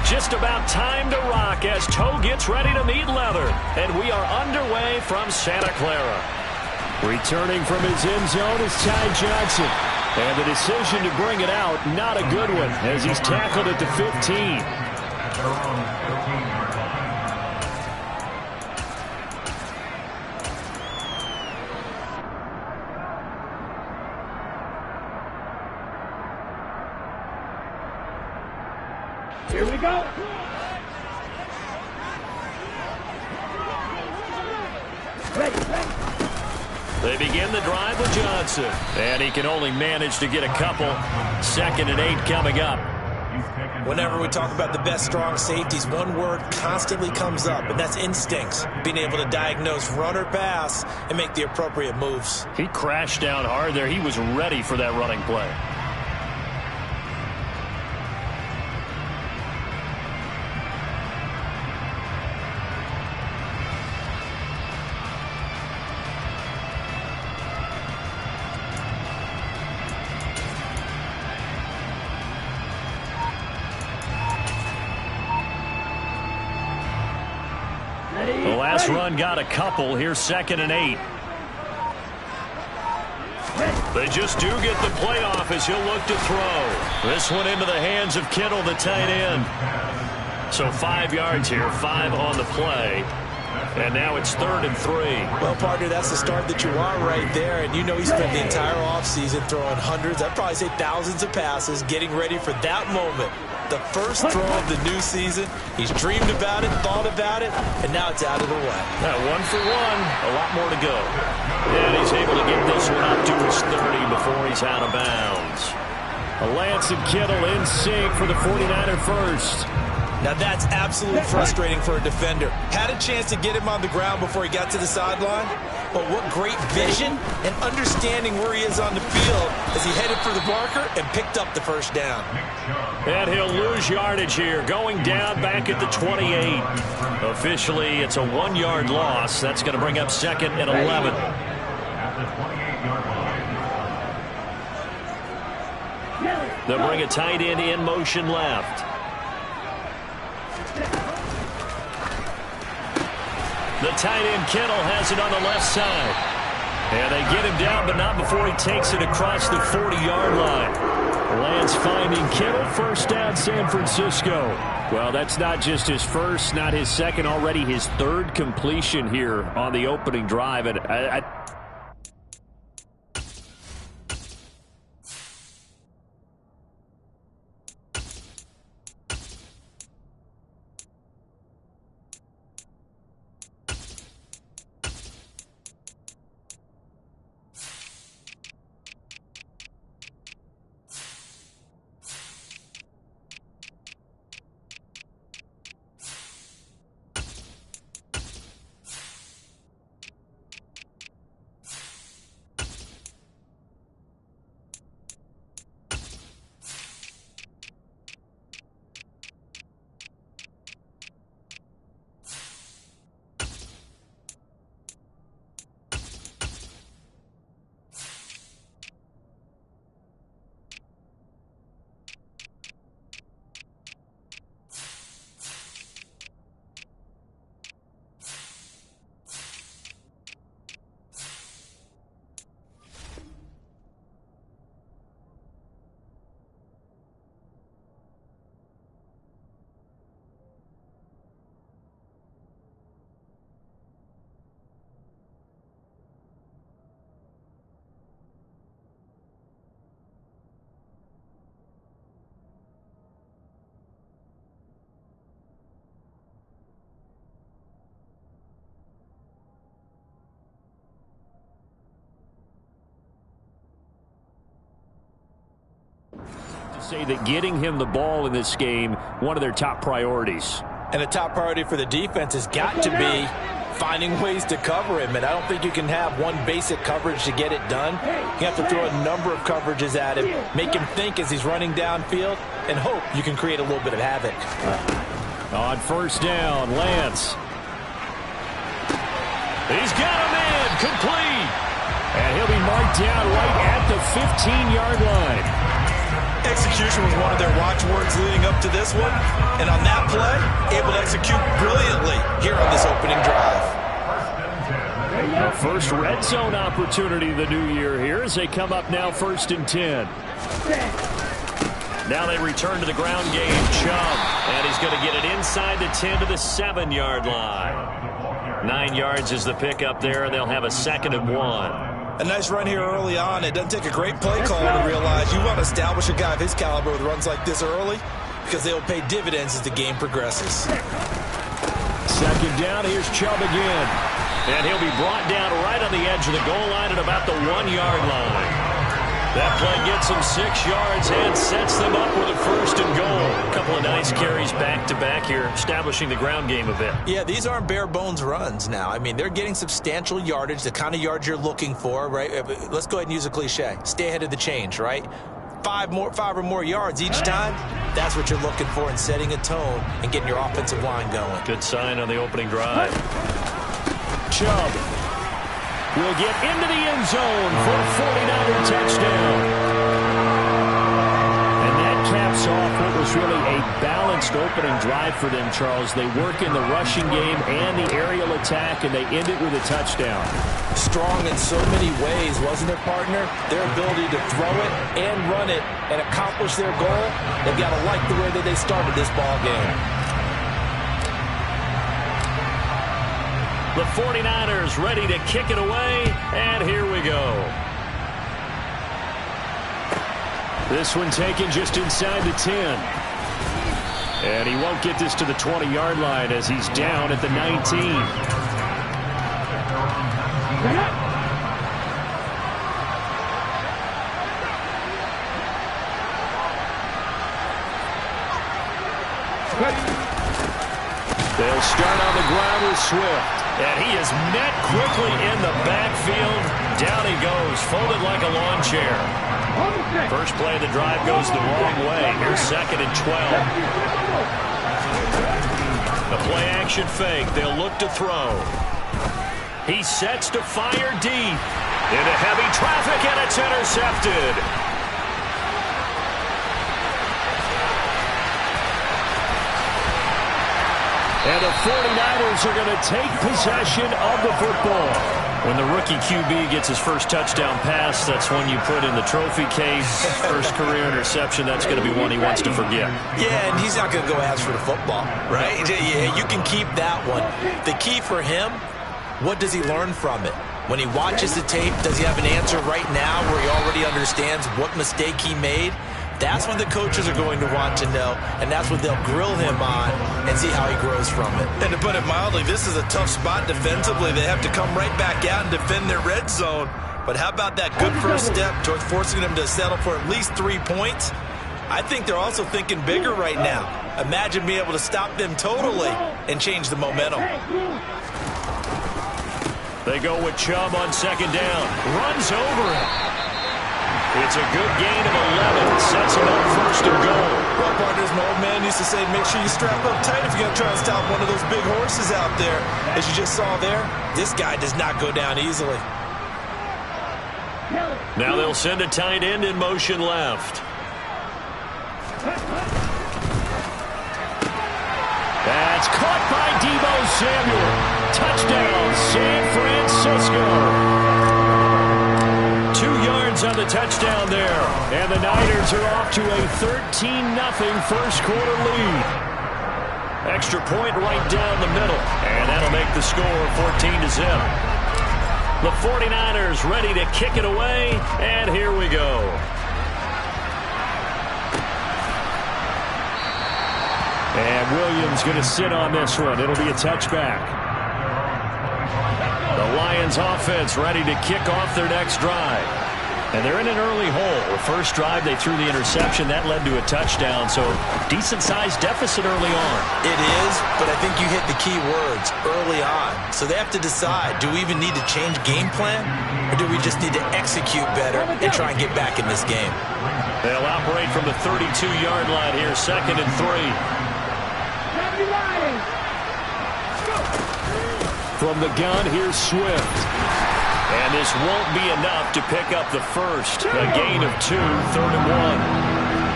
Just about time to rock as Toe gets ready to meet leather. And we are underway from Santa Clara. Returning from his end zone is Ty Johnson. And the decision to bring it out, not a good one, as he's tackled at the 15. Here we go. They begin the drive with Johnson. And he can only manage to get a couple. 2nd and 8 coming up. Whenever we talk about the best strong safeties, one word constantly comes up, and that's instincts. Being able to diagnose run or pass and make the appropriate moves. He crashed down hard there. He was ready for that running play. The last run got a couple. Here's 2nd and 8. They just do get the playoff as he'll look to throw. This one into the hands of Kittle, the tight end. So 5 yards here, 5 on the play. And now it's 3rd and 3. Well, partner, that's the start that you want right there. And you know he spent the entire offseason throwing hundreds, I'd probably say thousands of passes, getting ready for that moment. The first throw of the new season. He's dreamed about it, thought about it, and now it's out of the way. Now 1 for 1, a lot more to go. And he's able to get this one up to his 30 before he's out of bounds. Lance and Kittle in sync for the 49er first. Now that's absolutely frustrating for a defender. Had a chance to get him on the ground before he got to the sideline, but what great vision and understanding where he is on the field as he headed for the marker and picked up the first down. And he'll lose yardage here, going down back at the 28. Officially, it's a 1-yard loss. That's going to bring up 2nd and 11. They'll bring a tight end in motion left. The tight end Kittle has it on the left side. And they get him down, but not before he takes it across the 40-yard line. Lance finding Kittle, first down San Francisco. Well, that's not just his first, not his second, already his 3rd completion here on the opening drive. And say that getting him the ball in this game, one of their top priorities. And a top priority for the defense has got to be finding ways to cover him. And I don't think you can have one basic coverage to get it done. You have to throw a number of coverages at him, make him think as he's running downfield, and hope you can create a little bit of havoc. On first down, Lance. He's got him in, complete. And he'll be marked down right at the 15-yard line. execution was one of their watchwords leading up to this one. And on that play, able to execute brilliantly here on this opening drive. The first red zone opportunity of the new year here as they come up now 1st and 10. Now they return to the ground game. Chubb. And he's going to get it inside the 10 to the 7-yard line. 9 yards is the pickup there, and they'll have a 2nd and 1. A nice run here early on. It doesn't take a great play call to realize you want to establish a guy of his caliber with runs like this early because they will pay dividends as the game progresses. 2nd down. Here's Chubb again. And he'll be brought down right on the edge of the goal line at about the 1-yard line. That play gets them 6 yards and sets them up with a 1st and goal. A couple of nice carries back-to-back here, establishing the ground game a bit. Yeah, these aren't bare-bones runs now. I mean, they're getting substantial yardage, the kind of yards you're looking for, right? Let's go ahead and use a cliche. Stay ahead of the change, right? 5 or more yards each time, that's what you're looking for in setting a tone and getting your offensive line going. Good sign on the opening drive. Chubb will get into the end zone for a 49er touchdown. And that caps off what was really a balanced opening drive for them, Charles. They work in the rushing game and the aerial attack, and they end it with a touchdown. Strong in so many ways, wasn't it, partner? Their ability to throw it and run it and accomplish their goal, they've got to like the way that they started this ball game. The 49ers ready to kick it away, and here we go. This one taken just inside the 10. And he won't get this to the 20-yard line as he's down at the 19. They'll start on the ground with Swift. And he is met quickly in the backfield. Down he goes, folded like a lawn chair. First play of the drive goes the wrong way. Here's 2nd and 12. The play-action fake. They'll look to throw. He sets to fire deep. Into heavy traffic, and it's intercepted. And the 49ers are going to take possession of the football. When the rookie QB gets his first touchdown pass, that's when you put in the trophy case. First career interception, that's going to be one he wants to forget. Yeah, and he's not going to go ask for the football, right? Yeah, you can keep that one. The key for him, what does he learn from it? When he watches the tape, does he have an answer right now where he already understands what mistake he made? That's what the coaches are going to want to know, and that's what they'll grill him on and see how he grows from it. And to put it mildly, this is a tough spot defensively. They have to come right back out and defend their red zone. But how about that good first step towards forcing them to settle for at least 3 points? I think they're also thinking bigger right now. Imagine being able to stop them totally and change the momentum. They go with Chubb on 2nd down. Runs over it. It's a good gain of 11. Sets him up 1st and goal. Well, partners, my old man used to say, make sure you strap up tight if you're going to try and stop one of those big horses out there. As you just saw there, this guy does not go down easily. Now they'll send a tight end in motion left. That's caught by Deebo Samuel. Touchdown, San Francisco. 2 yards on the touchdown there. And the Niners are off to a 13-0 first quarter lead. Extra point right down the middle. And that'll make the score 14-0. The 49ers ready to kick it away. And here we go. And Williams going to sit on this one. It'll be a touchback. The Lions offense ready to kick off their next drive. And they're in an early hole. The first drive, they threw the interception. That led to a touchdown, so decent-sized deficit early on. It is, but I think you hit the key words, early on. So they have to decide, do we even need to change game plan, or do we just need to execute better and try and get back in this game? They'll operate from the 32-yard line here, 2nd and 3. From the gun, here's Swift. And this won't be enough to pick up the first. A gain of 2, 3rd and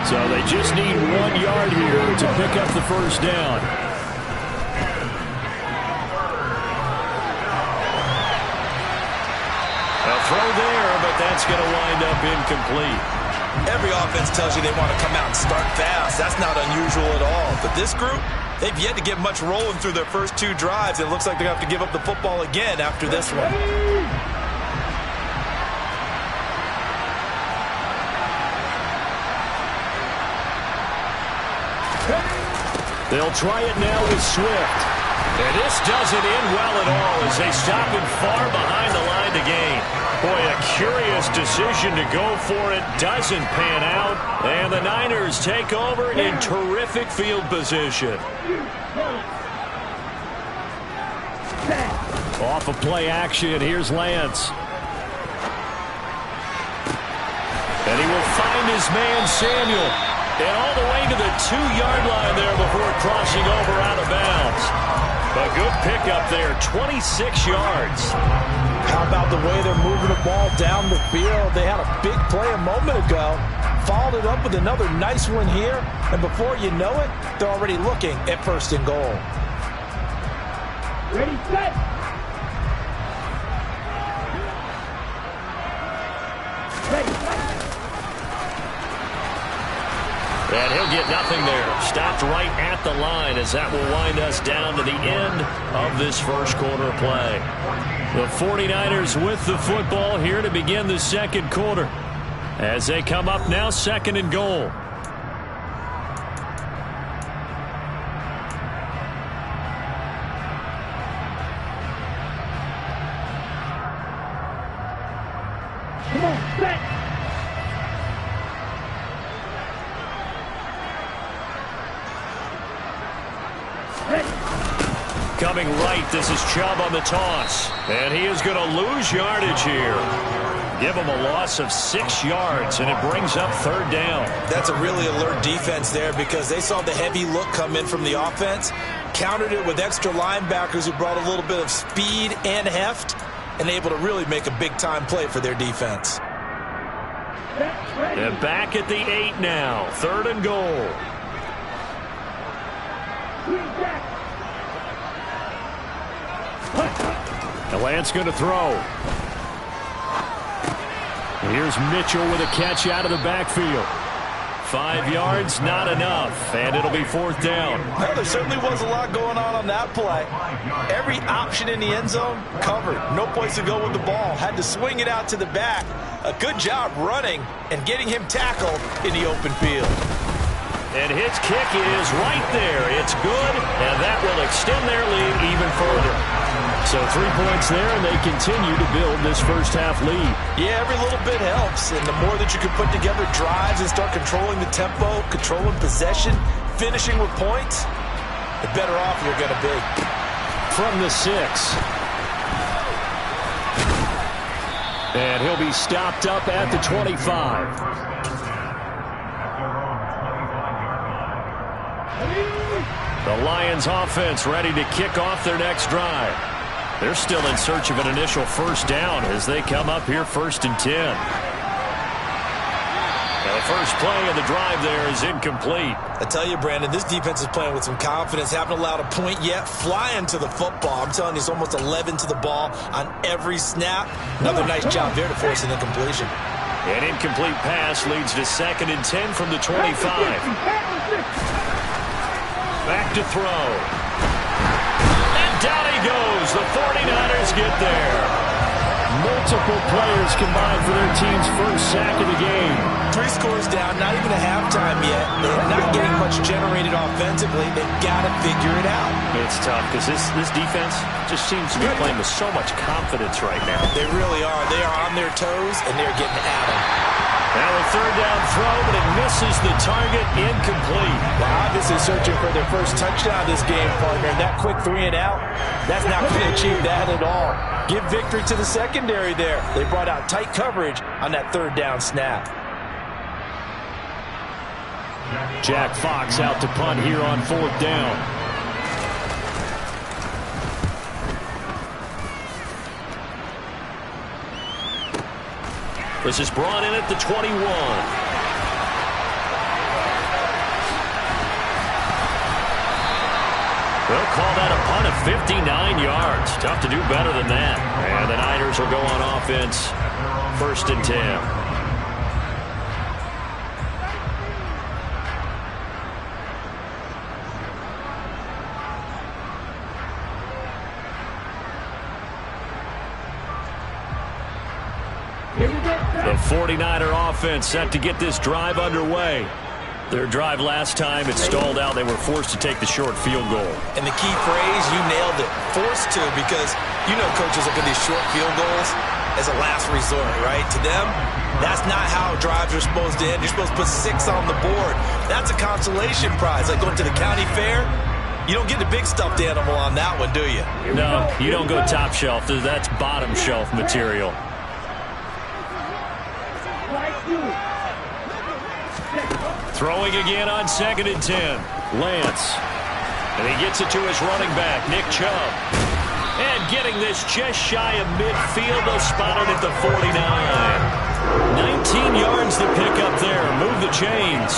1. So they just need 1 yard here to pick up the first down. A throw there, but that's going to wind up incomplete. Every offense tells you they want to come out and start fast. That's not unusual at all. But this group, they've yet to get much rolling through their first 2 drives. It looks like they're going to have to give up the football again after this one. They'll try it now with Swift. And this doesn't end well at all as they stop him far behind the line to gain. Boy, a curious decision to go for it. Doesn't pan out. And the Niners take over in terrific field position. Off of play action, here's Lance. And he will find his man, Samuel. And all the way to the 2-yard line there before crossing over out of bounds. A good pickup there, 26 yards. How about the way they're moving the ball down the field? They had a big play a moment ago. Followed it up with another nice one here. And before you know it, they're already looking at 1st and goal. Ready, set. And he'll get nothing there. Stopped right at the line as that will wind us down to the end of this first quarter play. The 49ers with the football here to begin the second quarter. As they come up now, 2nd and goal. Come on, set. Coming right, this is Chubb on the toss. And he is going to lose yardage here. Give him a loss of 6 yards, and it brings up 3rd down. That's a really alert defense there because they saw the heavy look come in from the offense, countered it with extra linebackers who brought a little bit of speed and heft, and able to really make a big-time play for their defense. And back at the 8 now, 3rd and goal. And Lance going to throw. And here's Mitchell with a catch out of the backfield. 5 yards, not enough, and it'll be 4th down. Well, there certainly was a lot going on that play. Every option in the end zone covered. No place to go with the ball. Had to swing it out to the back. A good job running and getting him tackled in the open field. And his kick is right there. It's good, and that will extend their lead even further. So 3 points there, and they continue to build this first half lead. Yeah, every little bit helps, and the more that you can put together drives and start controlling the tempo, controlling possession, finishing with points, the better off you're going to be. From the 6. And he'll be stopped up at the 25. The Lions offense ready to kick off their next drive. They're still in search of an initial first down as they come up here 1st and 10. Now the first play of the drive there is incomplete. I tell you, Brandon, this defense is playing with some confidence. Haven't allowed a point yet. Flying to the football. I'm telling you, it's almost 11 to the ball on every snap. Another nice job there to force an incompletion. An incomplete pass leads to 2nd and 10 from the 25. Back to throw. And down he goes. The 49ers get there. Multiple players combined for their team's first sack of the game. 3 scores down, not even a halftime yet. They're not getting much generated offensively. They've got to figure it out. It's tough because this defense just seems to be playing with so much confidence right now. They really are. They are on their toes, and they're getting at them. Now a 3rd down throw, but it misses the target, incomplete. Well, obviously searching for their first touchdown this game, partner. That quick 3 and out, that's not going to achieve that at all. Give victory to the secondary there. They brought out tight coverage on that 3rd down snap. Jack Fox out to punt here on 4th down. This is brought in at the 21. They'll call that a punt of 59 yards. Tough to do better than that. And the Niners will go on offense, 1st and 10. The 49er offense set to get this drive underway. Their drive last time, it stalled out. They were forced to take the short field goal. And the key phrase, you nailed it, forced to, because you know coaches look at these short field goals as a last resort, right? To them, that's not how drives are supposed to end. You're supposed to put 6 on the board. That's a consolation prize. Like going to the county fair, you don't get the big stuffed animal on that one, do you? No, you don't go top shelf. That's bottom shelf material. Throwing again on 2nd and 10. Lance. And he gets it to his running back, Nick Chubb. And getting this just shy of midfield. They'll spot it at the 49. 19 yards to pick up there. Move the chains.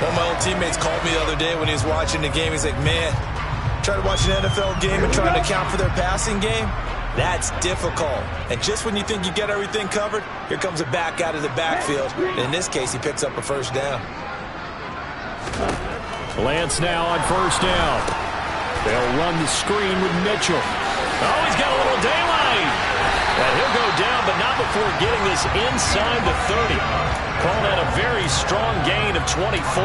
One of my old teammates called me the other day when he was watching the game. He's like, man, trying to watch an NFL game and trying to account for their passing game? That's difficult. And just when you think you get everything covered, here comes a back out of the backfield. And in this case, he picks up a 1st down. Lance now on 1st down. They'll run the screen with Mitchell. Oh, he's got a little daylight. And he'll go down, but not before getting this inside the 30. Call that a very strong gain of 24.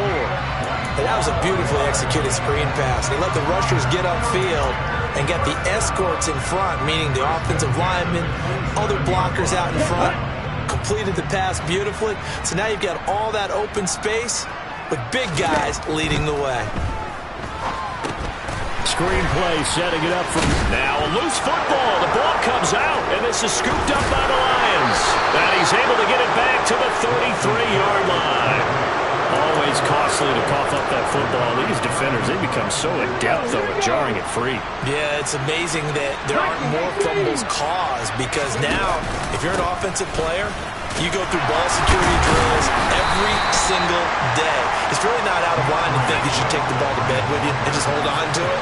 And that was a beautifully executed screen pass. They let the rushers get upfield and get the escorts in front, meaning the offensive linemen, other blockers out in front, completed the pass beautifully. So now you've got all that open space with big guys leading the way. Screenplay setting it up for now. A loose football. The ball comes out, and this is scooped up by the Lions. And he's able to get it back to the 33-yard line. Always costly to cough up that football. These defenders, they become so adept, though, at jarring it free. Yeah, it's amazing that there aren't more fumbles caused, because now, if you're an offensive player, you go through ball security drills every single day. It's really not out of line to think you should take the ball to bed with you and just hold on to it.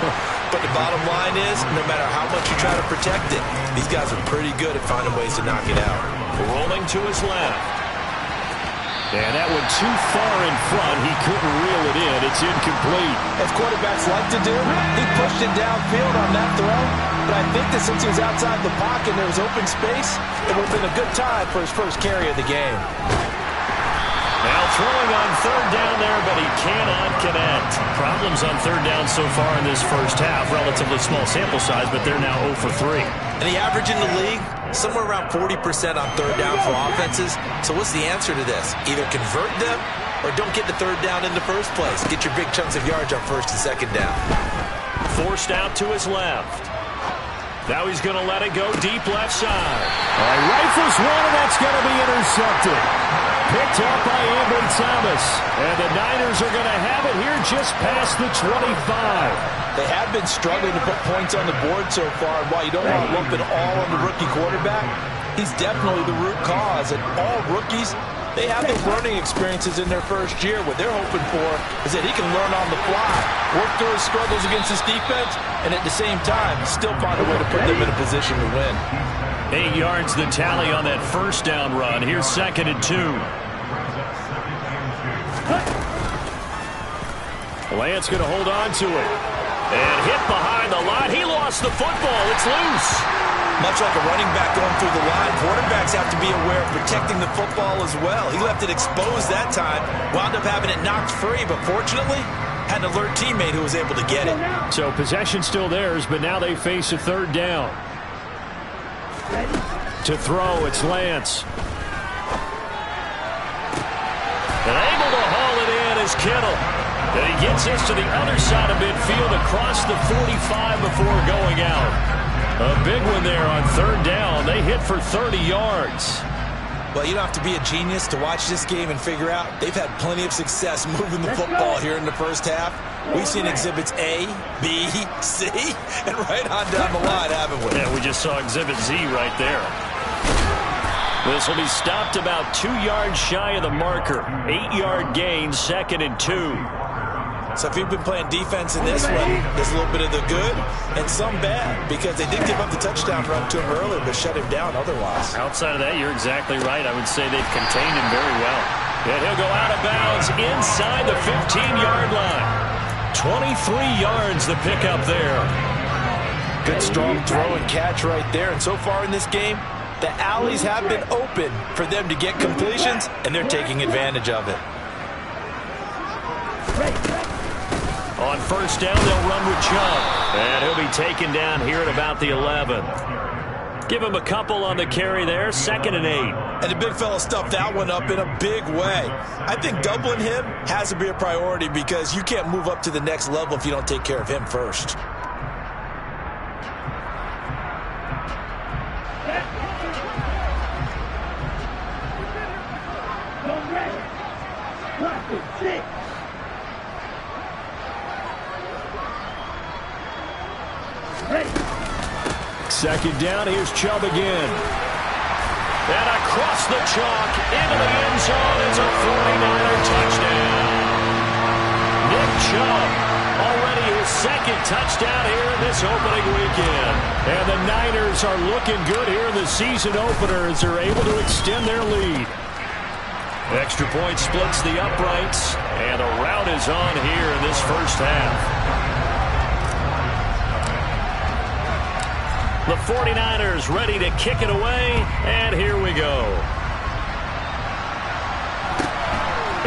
But the bottom line is, no matter how much you try to protect it, these guys are pretty good at finding ways to knock it out. Rolling to his left. And that one too far in front. He couldn't reel it in. It's incomplete. As quarterbacks like to do, he pushed it downfield on that throw. But I think that since he was outside the pocket and there was open space, it would have been a good time for his first carry of the game. Now throwing on 3rd down there, but he cannot connect. Problems on 3rd down so far in this first half. Relatively small sample size, but they're now 0 for 3. And the average in the league, somewhere around 40% on 3rd down for offenses. So what's the answer to this? Either convert them or don't get the 3rd down in the first place. Get your big chunks of yards on 1st and 2nd down. Forced out to his left. Now he's going to let it go deep left side. Rifles one, and that's going to be intercepted. Picked up by Ambry Thomas. And the Niners are going to have it here just past the 25. They have been struggling to put points on the board so far. And while you don't want to lump it all on the rookie quarterback, he's definitely the root cause. And all rookies, they have those learning experiences in their first year. What they're hoping for is that he can learn on the fly, work through his struggles against this defense, and at the same time, still find a way to put them in a position to win. 8 yards the tally on that 1st down run. Here's 2nd and 2. Lance going to hold on to it. And hit behind the line. He lost the football. It's loose. Much like a running back going through the line, quarterbacks have to be aware of protecting the football as well. He left it exposed that time, wound up having it knocked free, but fortunately, had an alert teammate who was able to get it. So possession still theirs, but now they face a 3rd down. To throw, it's Lance. And able to haul it in is Kittle. And he gets this to the other side of midfield across the 45 before going out. A big one there on 3rd down. They hit for 30 yards. Well, you don't have to be a genius to watch this game and figure out they've had plenty of success moving the football here in the first half. We've seen exhibits A, B, C, and right on down the line, haven't we? Yeah, we just saw exhibit Z right there. This will be stopped about 2 yards shy of the marker. 8-yard gain, 2nd and 2. So if you've been playing defense in this one, there's a little bit of the good and some bad, because they did give up the touchdown run to him earlier, but shut him down otherwise. Outside of that, you're exactly right. I would say they've contained him very well. And he'll go out of bounds inside the 15-yard line. 23 yards the pickup there. Good strong throw and catch right there. And so far in this game, the alleys have been open for them to get completions, and they're taking advantage of it. On first down, they'll run with Chubb. And he'll be taken down here at about the 11. Give him a couple on the carry there, 2nd and 8. And the big fella stuffed that one up in a big way. I think doubling him has to be a priority, because you can't move up to the next level if you don't take care of him first. Second down, here's Chubb again. And across the chalk, into the end zone, it's a 49er touchdown. Nick Chubb, already his 2nd touchdown here in this opening weekend. And the Niners are looking good here in the season opener as they're able to extend their lead. Extra point splits the uprights, and a rout is on here in this first half. The 49ers ready to kick it away, and here we go.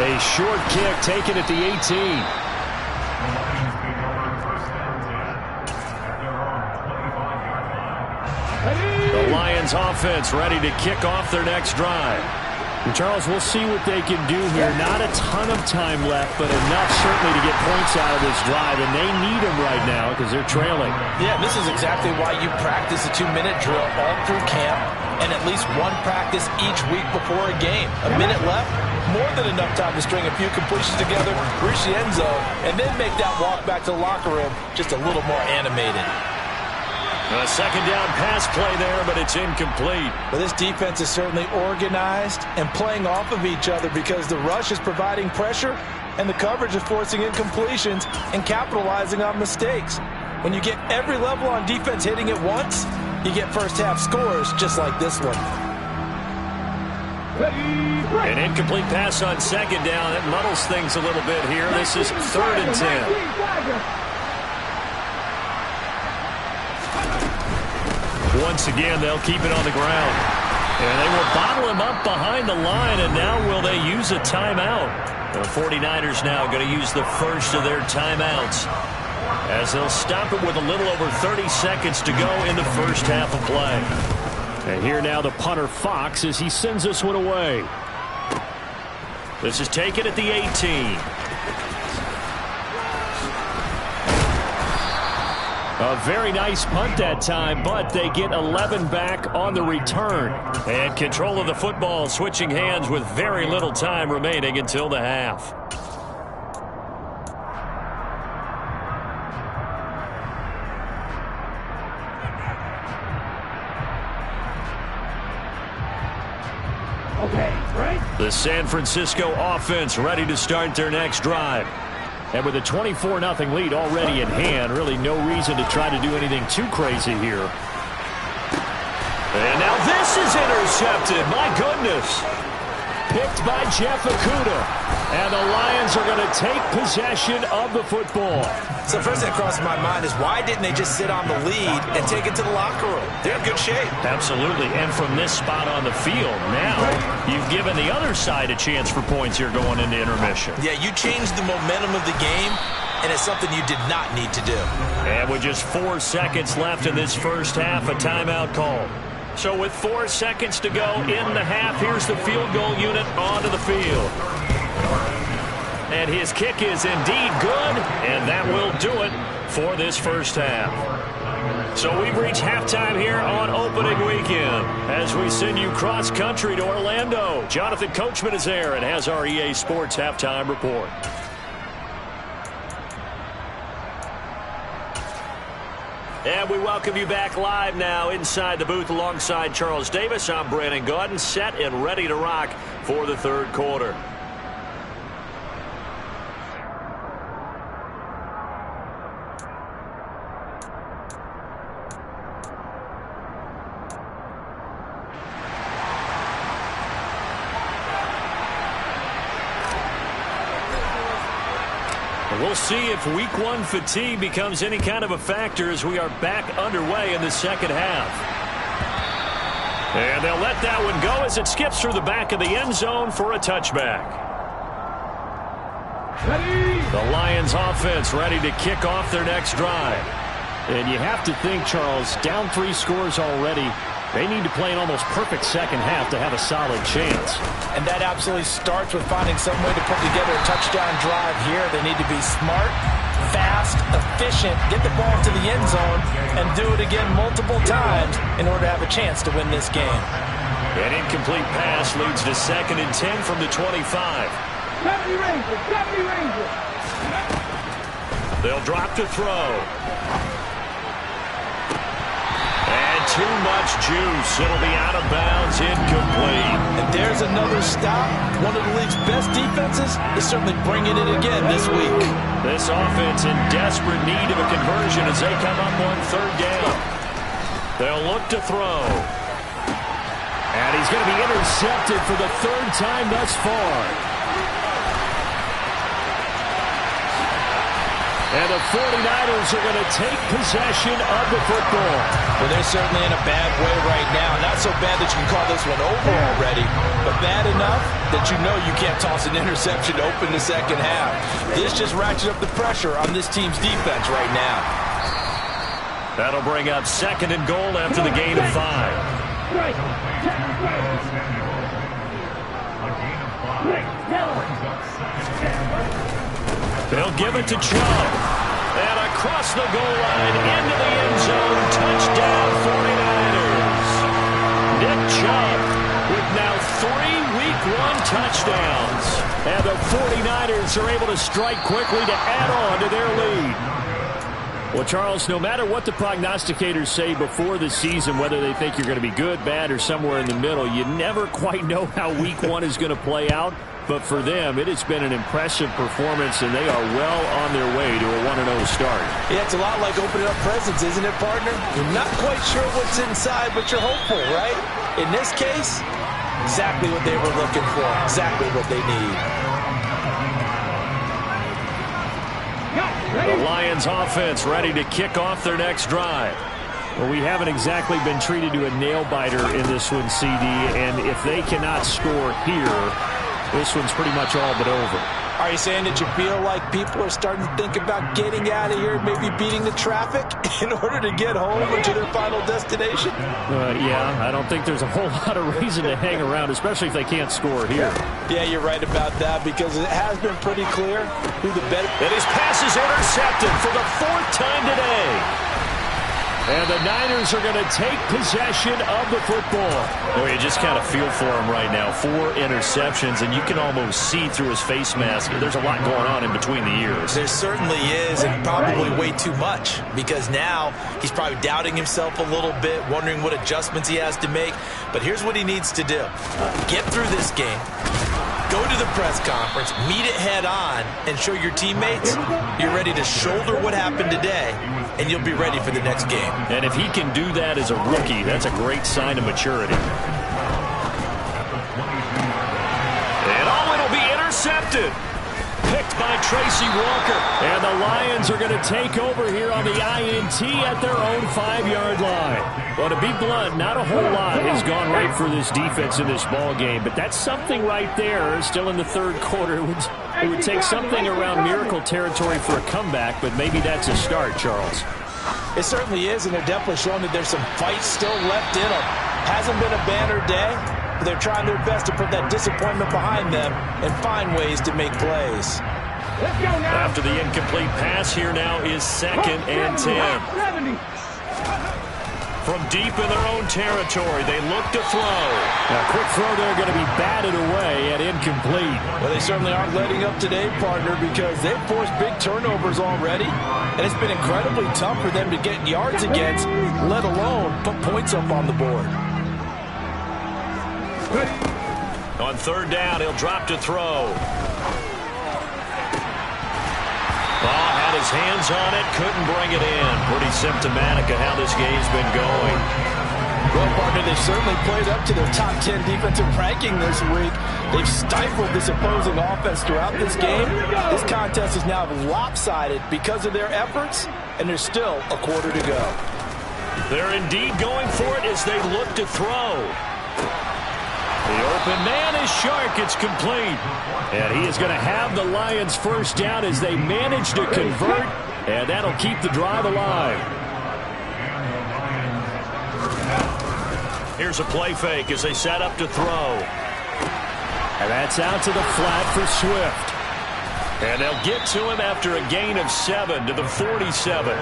A short kick taken at the 18. The Lions offense ready to kick off their next drive. And Charles, we'll see what they can do here. Not a ton of time left, but enough certainly to get points out of this drive, and they need them right now because they're trailing. Yeah, this is exactly why you practice a 2-minute drill all through camp and at least one practice each week before a game. A minute left, more than enough time to string a few completions together, reach the end zone, and then make that walk back to the locker room just a little more animated. A second down pass play there, but it's incomplete. But this defense is certainly organized and playing off of each other, because the rush is providing pressure and the coverage is forcing incompletions and capitalizing on mistakes. When you get every level on defense hitting at once, you get first half scores just like this one. An incomplete pass on second down. That muddles things a little bit here. This is 3rd and 10. Once again, they'll keep it on the ground. And they will bottle him up behind the line, and now will they use a timeout? The 49ers now going to use the first of their timeouts, as they'll stop it with a little over 30 seconds to go in the first half of play. And here now the punter Fox as he sends this one away. This is taken at the 18. A very nice punt that time, but they get 11 back on the return. And control of the football switching hands with very little time remaining until the half. The San Francisco offense ready to start their next drive. And with a 24-0 lead already in hand, really no reason to try to do anything too crazy here. And now this is intercepted. My goodness. Picked by Jeff Okudah. And the Lions are going to take possession of the football. So first thing that crosses my mind is, why didn't they just sit on the lead and take it to the locker room? They're in good shape. Absolutely. And from this spot on the field, now you've given the other side a chance for points here going into intermission. Yeah, you changed the momentum of the game, and it's something you did not need to do. And with just 4 seconds left in this first half, a timeout call. So with 4 seconds to go in the half, here's the field goal unit onto the field. And his kick is indeed good, and that will do it for this first half. So we've reached halftime here on opening weekend as we send you cross-country to Orlando. Jonathan Coachman is there and has our EA Sports halftime report. And we welcome you back live now inside the booth alongside Charles Davis. I'm Brandon Gaudin, set and ready to rock for the third quarter. We'll see if week one fatigue becomes any kind of a factor as we are back underway in the second half. And they'll let that one go as it skips through the back of the end zone for a touchback. The Lions offense ready to kick off their next drive. And you have to think, Charles, down 3 scores already. They need to play an almost perfect second half to have a solid chance. And that absolutely starts with finding some way to put together a touchdown drive here. They need to be smart, fast, efficient, get the ball to the end zone, and do it again multiple times in order to have a chance to win this game. An incomplete pass leads to 2nd and 10 from the 25. They'll drop to throw. And too much juice. It'll be out of bounds, incomplete. And there's another stop. One of the league's best defenses is certainly bringing it again this week. This offense in desperate need of a conversion as they come up on 3rd down. They'll look to throw. And he's going to be intercepted for the 3rd time thus far. And the 49ers are going to take possession of the football. Well, they're certainly in a bad way right now. Not so bad that you can call this one over already, but bad enough that you know you can't toss an interception to open the second half. This just ratchets up the pressure on this team's defense right now. That'll bring up 2nd and goal after the gain of 5. They'll give it to Chubb. And across the goal line into the end zone. Touchdown 49ers. Nick Chubb with now 3 week 1 touchdowns. And the 49ers are able to strike quickly to add on to their lead. Well, Charles, no matter what the prognosticators say before the season, whether they think you're going to be good, bad, or somewhere in the middle, you never quite know how week 1 is going to play out. But for them, it has been an impressive performance, and they are well on their way to a 1-0 start. Yeah, it's a lot like opening up presents, isn't it, partner? You're not quite sure what's inside, but you're hopeful, right? In this case, exactly what they were looking for, exactly what they need. The Lions offense ready to kick off their next drive. Well, we haven't exactly been treated to a nail-biter in this one, CD, and if they cannot score here, this one's pretty much all but over. Are you saying that you feel like people are starting to think about getting out of here, maybe beating the traffic in order to get home or to their final destination? Yeah, I don't think there's a whole lot of reason to hang around, especially if they can't score here. Yeah, you're right about that because it has been pretty clear who the better. And his pass is intercepted for the 4th time today. And the Niners are going to take possession of the football. Well, you just kind of feel for him right now. 4 interceptions, and you can almost see through his face mask. There's a lot going on in between the ears. There certainly is, and probably way too much, because now he's probably doubting himself a little bit, wondering what adjustments he has to make. But here's what he needs to do. Get through this game. Go to the press conference, meet it head on, and show your teammates you're ready to shoulder what happened today, and you'll be ready for the next game. And if he can do that as a rookie, that's a great sign of maturity. And it'll be intercepted. Picked by Tracy Walker. And the Lions are going to take over here on the INT at their own 5-yard line. Well, to be blunt, not a whole lot has gone right for this defense in this ball game, but that's something right there. Still in the 3rd quarter. It would take something around miracle territory for a comeback, but maybe that's a start, Charles. It certainly is, and they're definitely showing that there's some fight still left in them. Hasn't been a banner day. They're trying their best to put that disappointment behind them and find ways to make plays. After the incomplete pass, here now is 2nd and 10. From deep in their own territory, they look to throw. Now, quick throw there going to be batted away and incomplete. Well, they certainly aren't letting up today, partner, because they've forced big turnovers already, and it's been incredibly tough for them to get yards against, let alone put points up on the board. On 3rd down, he'll drop to throw. Ball had his hands on it, couldn't bring it in. Pretty symptomatic of how this game's been going. Well, partner, they've certainly played up to their top 10 defensive ranking this week. They've stifled this opposing offense throughout this game. This contest is now lopsided because of their efforts, and there's still a quarter to go. They're indeed going for it as they look to throw. The open man is Shark. It's complete. And he is going to have the Lions first down as they manage to convert, and that'll keep the drive alive. Here's a play fake as they set up to throw. And that's out to the flat for Swift. And they'll get to him after a gain of 7 to the 47.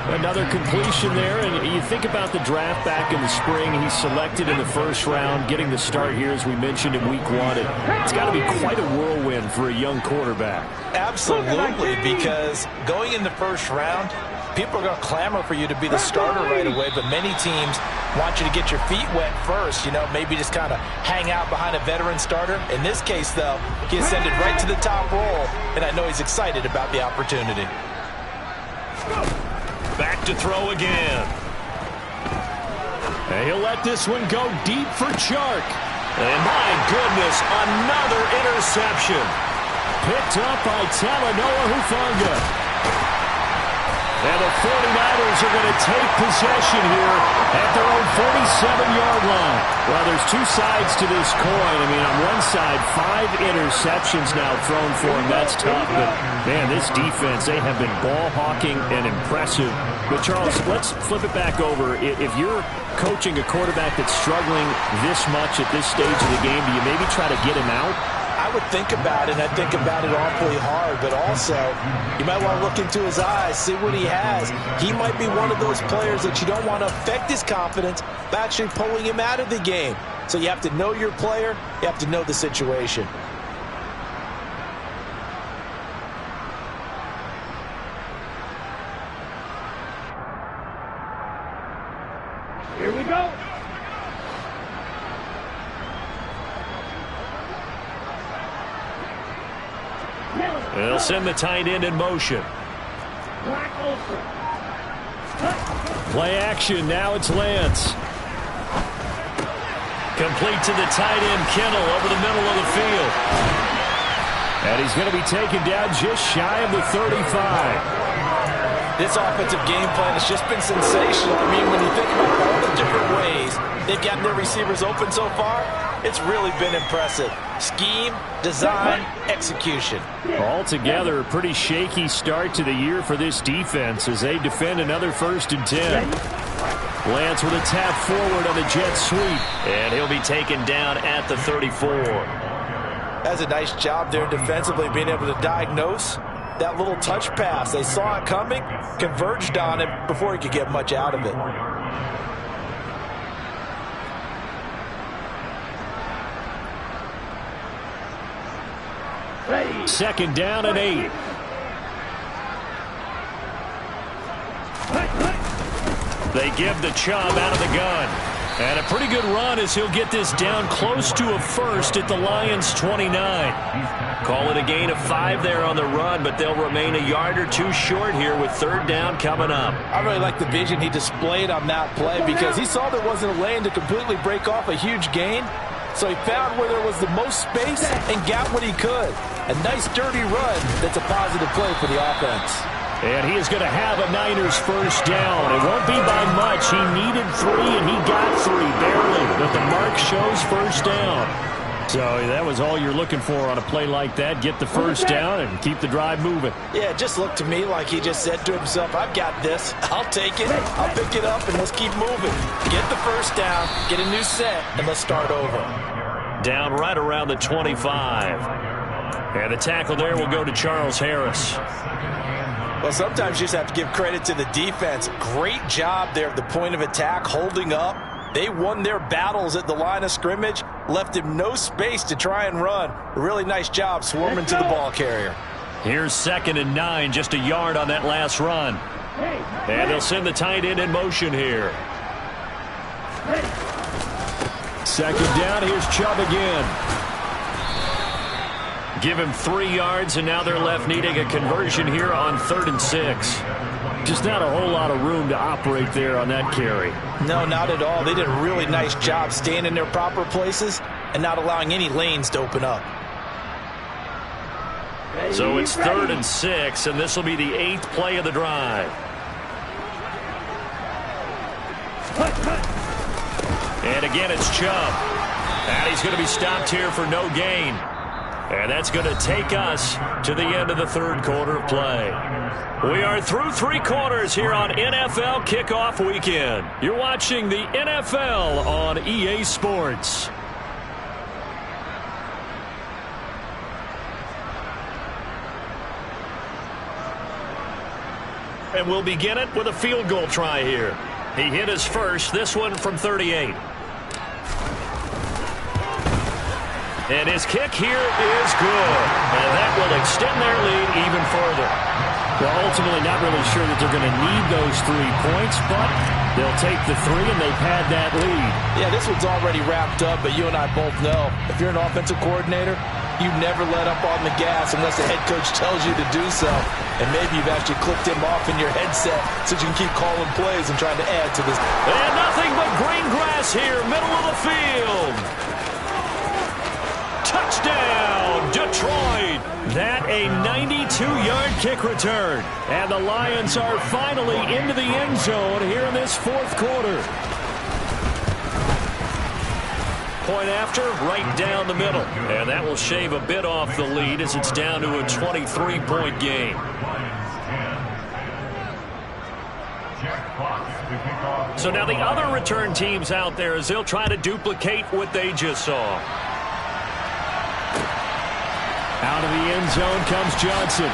Another completion there, and you think about the draft back in the spring. He's selected in the first round, getting the start here, as we mentioned, in week 1. And it's got to be quite a whirlwind for a young quarterback. Absolutely, because going in the first round, people are going to clamor for you to be the starter right away, but many teams want you to get your feet wet first, maybe just kind of hang out behind a veteran starter. In this case, though, he ascended right to the top role, and I know he's excited about the opportunity. Back to throw again. And he'll let this one go deep for Chark. And my goodness, another interception. Picked up by Talanoa Hufanga. And the 49ers are going to take possession here at their own 47-yard line. Well, there's two sides to this coin. I mean, on one side, 5 interceptions now thrown for him. That's tough. But, man, this defense, they have been ball hawking and impressive. But, Charles, let's flip it back over. If you're coaching a quarterback that's struggling this much at this stage of the game, do you maybe try to get him out? I would think about it, and I think about it awfully hard, but also you might want to look into his eyes, see what he has. He might be one of those players that you don't want to affect his confidence by actually pulling him out of the game. So you have to know your player, you have to know the situation. Here we go. They'll send the tight end in motion. Play action. Now it's Lance. Complete to the tight end, Kittle, over the middle of the field. And he's going to be taken down just shy of the 35. This offensive game plan has just been sensational. I mean, when you think about all the different ways they've gotten their receivers open so far, it's really been impressive. Scheme, design, execution. Altogether, a pretty shaky start to the year for this defense as they defend another 1st and 10. Lance with a tap forward on the jet sweep. And he'll be taken down at the 34. That's a nice job there defensively, being able to diagnose that little touch pass. They saw it coming, converged on it before he could get much out of it. Second down and 8. They give the Chubb out of the gun. And a pretty good run as he'll get this down close to a first at the Lions' 29. Call it a gain of 5 there on the run, but they'll remain a yard or two short here with 3rd down coming up. I really like the vision he displayed on that play because he saw there wasn't a lane to completely break off a huge gain. So he found where there was the most space and got what he could. A nice dirty run that's a positive play for the offense. And he is going to have a Niners first down. It won't be by much. He needed 3, and he got 3, barely. But the mark shows first down. So that was all you're looking for on a play like that. Get the first down and keep the drive moving. Yeah, it just looked to me like he just said to himself, I've got this. I'll take it. I'll pick it up, and let's keep moving. Get the first down, get a new set, and let's start over. Down right around the 25. And the tackle there will go to Charles Harris. Well, sometimes you just have to give credit to the defense. Great job there at the point of attack, holding up. They won their battles at the line of scrimmage, left him no space to try and run. A really nice job swarming to the ball carrier. Here's 2nd and 9, just a yard on that last run. And they'll send the tight end in motion here. 2nd down, here's Chubb again. Give him 3 yards, and now they're left needing a conversion here on 3rd and 6. Just not a whole lot of room to operate there on that carry. No, not at all. They did a really nice job staying in their proper places and not allowing any lanes to open up. So it's 3rd and 6, and this will be the 8th play of the drive. And again, it's Chubb. And he's going to be stopped here for no gain. And that's going to take us to the end of the 3rd quarter of play. We are through 3 quarters here on NFL Kickoff Weekend. You're watching the NFL on EA Sports. And we'll begin it with a field goal try here. He hit his first, this one from 38. And his kick here is good. And that will extend their lead even further. Well, ultimately not really sure that they're going to need those 3 points, but they'll take the 3 and they've had that lead. Yeah, this one's already wrapped up, but you and I both know if you're an offensive coordinator, you never let up on the gas unless the head coach tells you to do so. And maybe you've actually clicked him off in your headset so you can keep calling plays and trying to add to this. And nothing but green grass here, middle of the field. Touchdown, Detroit. That a 92-yard kick return. And the Lions are finally into the end zone here in this 4th quarter. Point after, right down the middle. And that will shave a bit off the lead as it's down to a 23-point game. So now the other return teams out there as they'll try to duplicate what they just saw. Out of the end zone comes Johnson.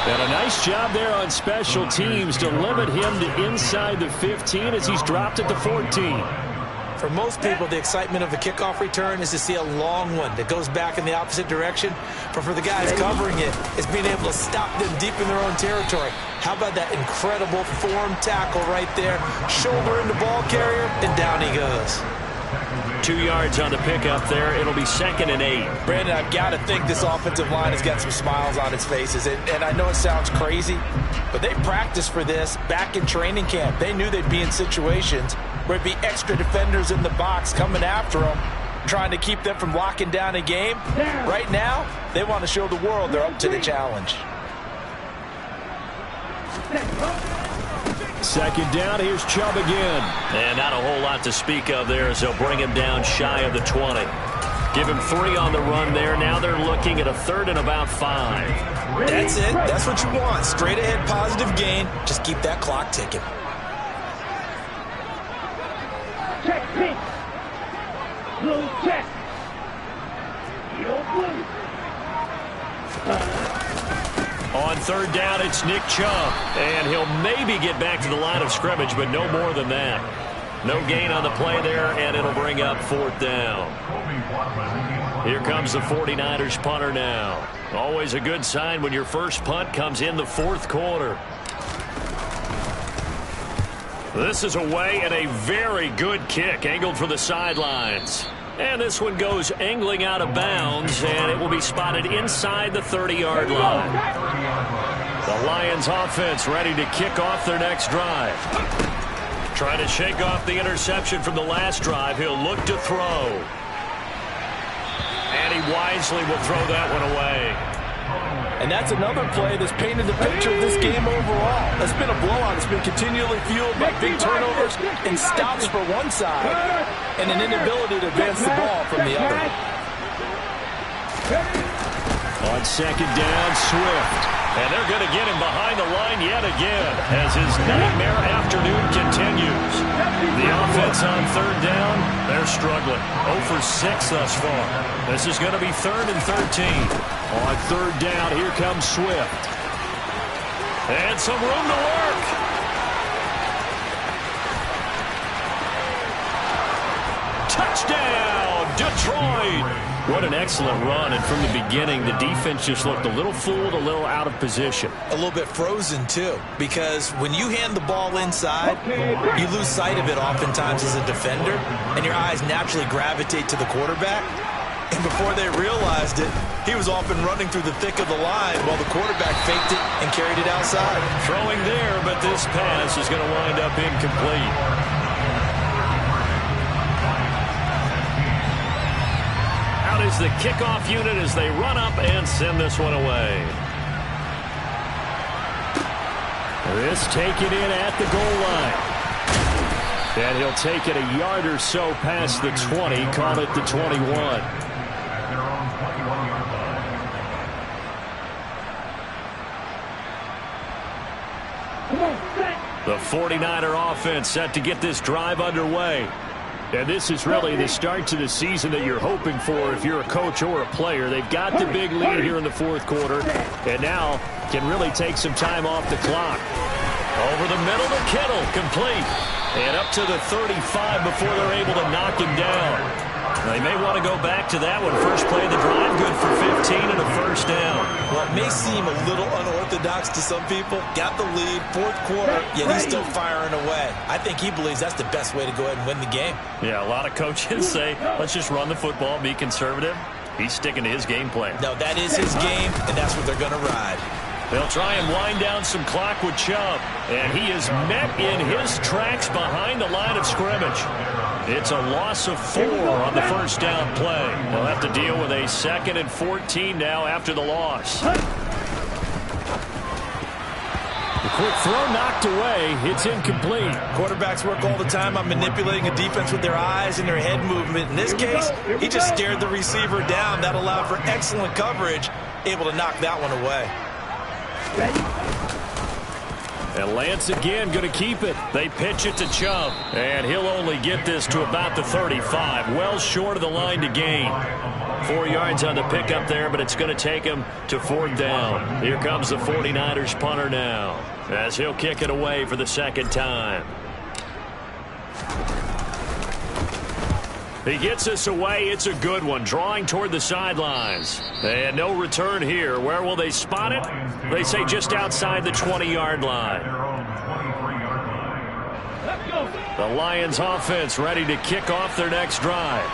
And a nice job there on special teams to limit him to inside the 15 as he's dropped at the 14. For most people, the excitement of a kickoff return is to see a long one that goes back in the opposite direction. But for the guys covering it, it's being able to stop them deep in their own territory. How about that incredible form tackle right there? Shoulder into ball carrier, and down he goes. 2 yards on the pickup there. It'll be 2nd and 8. Brandon, I've got to think this offensive line has got some smiles on its faces. And I know it sounds crazy, but they practiced for this back in training camp. They knew they'd be in situations where it'd be extra defenders in the box coming after them, trying to keep them from locking down a game. Right now, they want to show the world they're up to the challenge. 2nd down, here's Chubb again. And not a whole lot to speak of there as they'll bring him down shy of the 20. Give him 3 on the run there. Now they're looking at a 3rd and about 5. That's it. That's what you want. Straight ahead positive gain. Just keep that clock ticking. Check pink. Blue check. Yellow blue. On 3rd down, it's Nick Chubb. And he'll maybe get back to the line of scrimmage, but no more than that. No gain on the play there, and it'll bring up 4th down. Here comes the 49ers punter now. Always a good sign when your first punt comes in the 4th quarter. This is away and a very good kick, angled for the sidelines. And this one goes angling out of bounds, and it will be spotted inside the 30-yard line. The Lions offense ready to kick off their next drive. Trying to shake off the interception from the last drive. He'll look to throw. And he wisely will throw that one away. And that's another play that's painted the picture of this game overall. It's been a blowout. It's been continually fueled by big turnovers and stops for one side and an inability to advance the ball from the other. On 2nd down, Swift. And they're going to get him behind the line yet again as his nightmare afternoon continues. The offense on 3rd down, they're struggling. 0 for 6 thus far. This is going to be 3rd and 13. On 3rd down, here comes Swift. And some room to work. Touchdown, Detroit. What an excellent run, and from the beginning, the defense just looked a little fooled, a little out of position. A little bit frozen, too, because when you hand the ball inside, you lose sight of it oftentimes as a defender, and your eyes naturally gravitate to the quarterback. And before they realized it, he was off and running through the thick of the line while the quarterback faked it and carried it outside. Throwing there, but this pass is going to wind up incomplete. Out is the kickoff unit as they run up and send this one away. This taken in at the goal line. And he'll take it a yard or so past the 20, call it the 21. The 49er offense set to get this drive underway. And this is really the start to the season that you're hoping for if you're a coach or a player. They've got the big lead here in the fourth quarter, and now can really take some time off the clock. Over the middle to Kittle, complete. And up to the 35 before they're able to knock him down. They may want to go back to that one. First play of the drive, good for 15 and a first down. Well, it may seem a little unorthodox to some people. Got the lead, fourth quarter, yet he's still firing away. I think he believes that's the best way to go ahead and win the game. Yeah, a lot of coaches say, let's just run the football, be conservative. He's sticking to his game plan. No, that is his game, and that's what they're going to ride. They'll try and wind down some clock with Chubb. And he is met in his tracks behind the line of scrimmage. It's a loss of 4 on the first down play. They'll have to deal with a 2nd and 14 now after the loss. The quick throw knocked away. It's incomplete. Quarterbacks work all the time on manipulating a defense with their eyes and their head movement. In this case, he just stared the receiver down. That allowed for excellent coverage, able to knock that one away. And Lance again going to keep it. They pitch it to Chubb. And he'll only get this to about the 35. Well short of the line to gain. 4 yards on the pickup there, but it's going to take him to 4th down. Here comes the 49ers punter now, as he'll kick it away for the 2nd time. He gets us away. It's a good one. Drawing toward the sidelines. And no return here. Where will they spot it? They say just outside the 20-yard line. The Lions offense ready to kick off their next drive.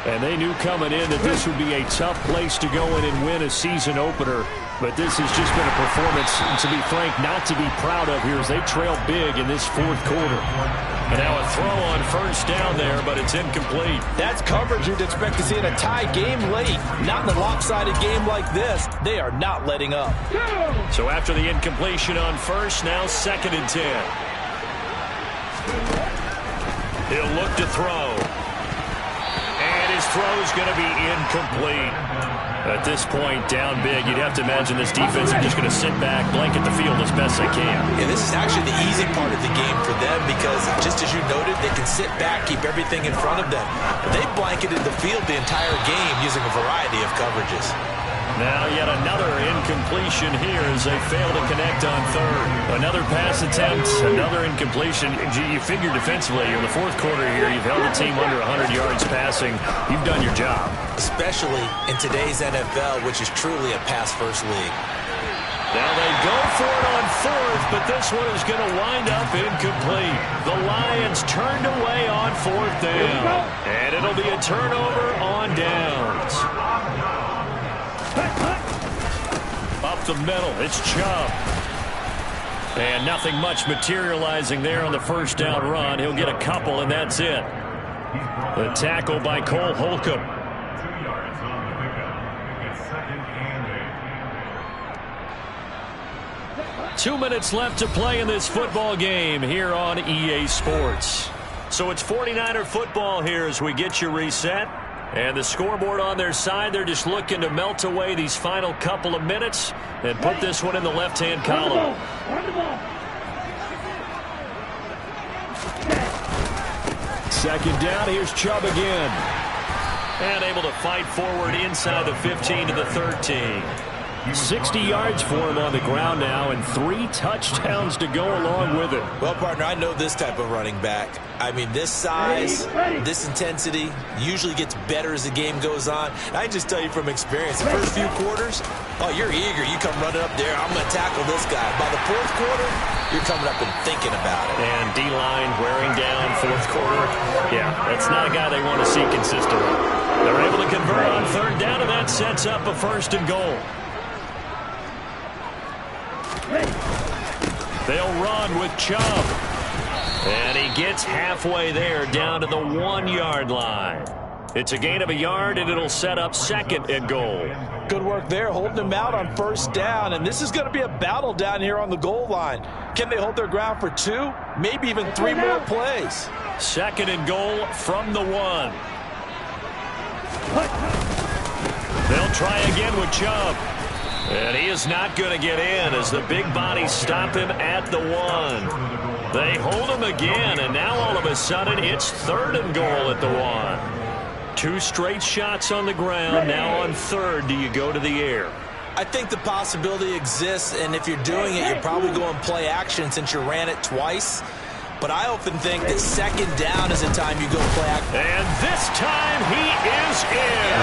And they knew coming in that this would be a tough place to go in and win a season opener. But this has just been a performance, to be frank, not to be proud of here as they trail big in this fourth quarter. And now a throw on first down there, but it's incomplete. That's coverage you'd expect to see in a tie game late. Not in a lopsided game like this. They are not letting up. So after the incompletion on first, now 2nd and 10. He'll look to throw. And his throw's going to be incomplete. At this point, down big, you'd have to imagine this defense are just going to sit back, blanket the field as best they can. And this is actually the easy part of the game for them because, just as you noted, they can sit back, keep everything in front of them. But they blanketed the field the entire game using a variety of coverages. Now yet another incompletion here as they fail to connect on 3rd. Another pass attempt, another incompletion. You figure defensively in the fourth quarter here, you've held the team under 100 yards passing. You've done your job. Especially in today's NFL, which is truly a pass-first league. Now they go for it on 4th, but this one is going to wind up incomplete. The Lions turned away on 4th down. And it'll be a turnover on downs. Up the middle, it's Chubb. And nothing much materializing there on the first down run. He'll get a couple, and that's it. The tackle by Cole Holcomb. 2 minutes left to play in this football game here on EA Sports. So it's 49er football here as we get you reset. And the scoreboard on their side, they're just looking to melt away these final couple of minutes and put this one in the left-hand column. Second down, here's Chubb again. And able to fight forward inside the 15 to the 13. 60 yards for him on the ground now and 3 touchdowns to go along with it. Well, partner, I know this type of running back. I mean, this size, this intensity usually gets better as the game goes on. And I can just tell you from experience, the first few quarters, oh, you're eager. You come running up there, I'm going to tackle this guy. By the fourth quarter, you're coming up and thinking about it. And D-line wearing down fourth quarter. Yeah, that's not a guy they want to see consistently. They're able to convert on third down, and that sets up a 1st and goal. They'll run with Chubb. And he gets halfway there, down to the 1-yard line. It's a gain of a yard, and it'll set up 2nd and goal. Good work there, holding them out on 1st down. And this is going to be a battle down here on the goal line. Can they hold their ground for 2, maybe even 3 more plays? 2nd and goal from the 1. They'll try again with Chubb. And he is not going to get in as the big bodies stop him at the 1. They hold him again, and now all of a sudden it's 3rd and goal at the 1. 2 straight shots on the ground. Now on 3rd, do you go to the air? I think the possibility exists, and if you're doing it, you're probably going play action since you ran it twice. But I often think that 2nd down is the time you go play action. And this time he is in.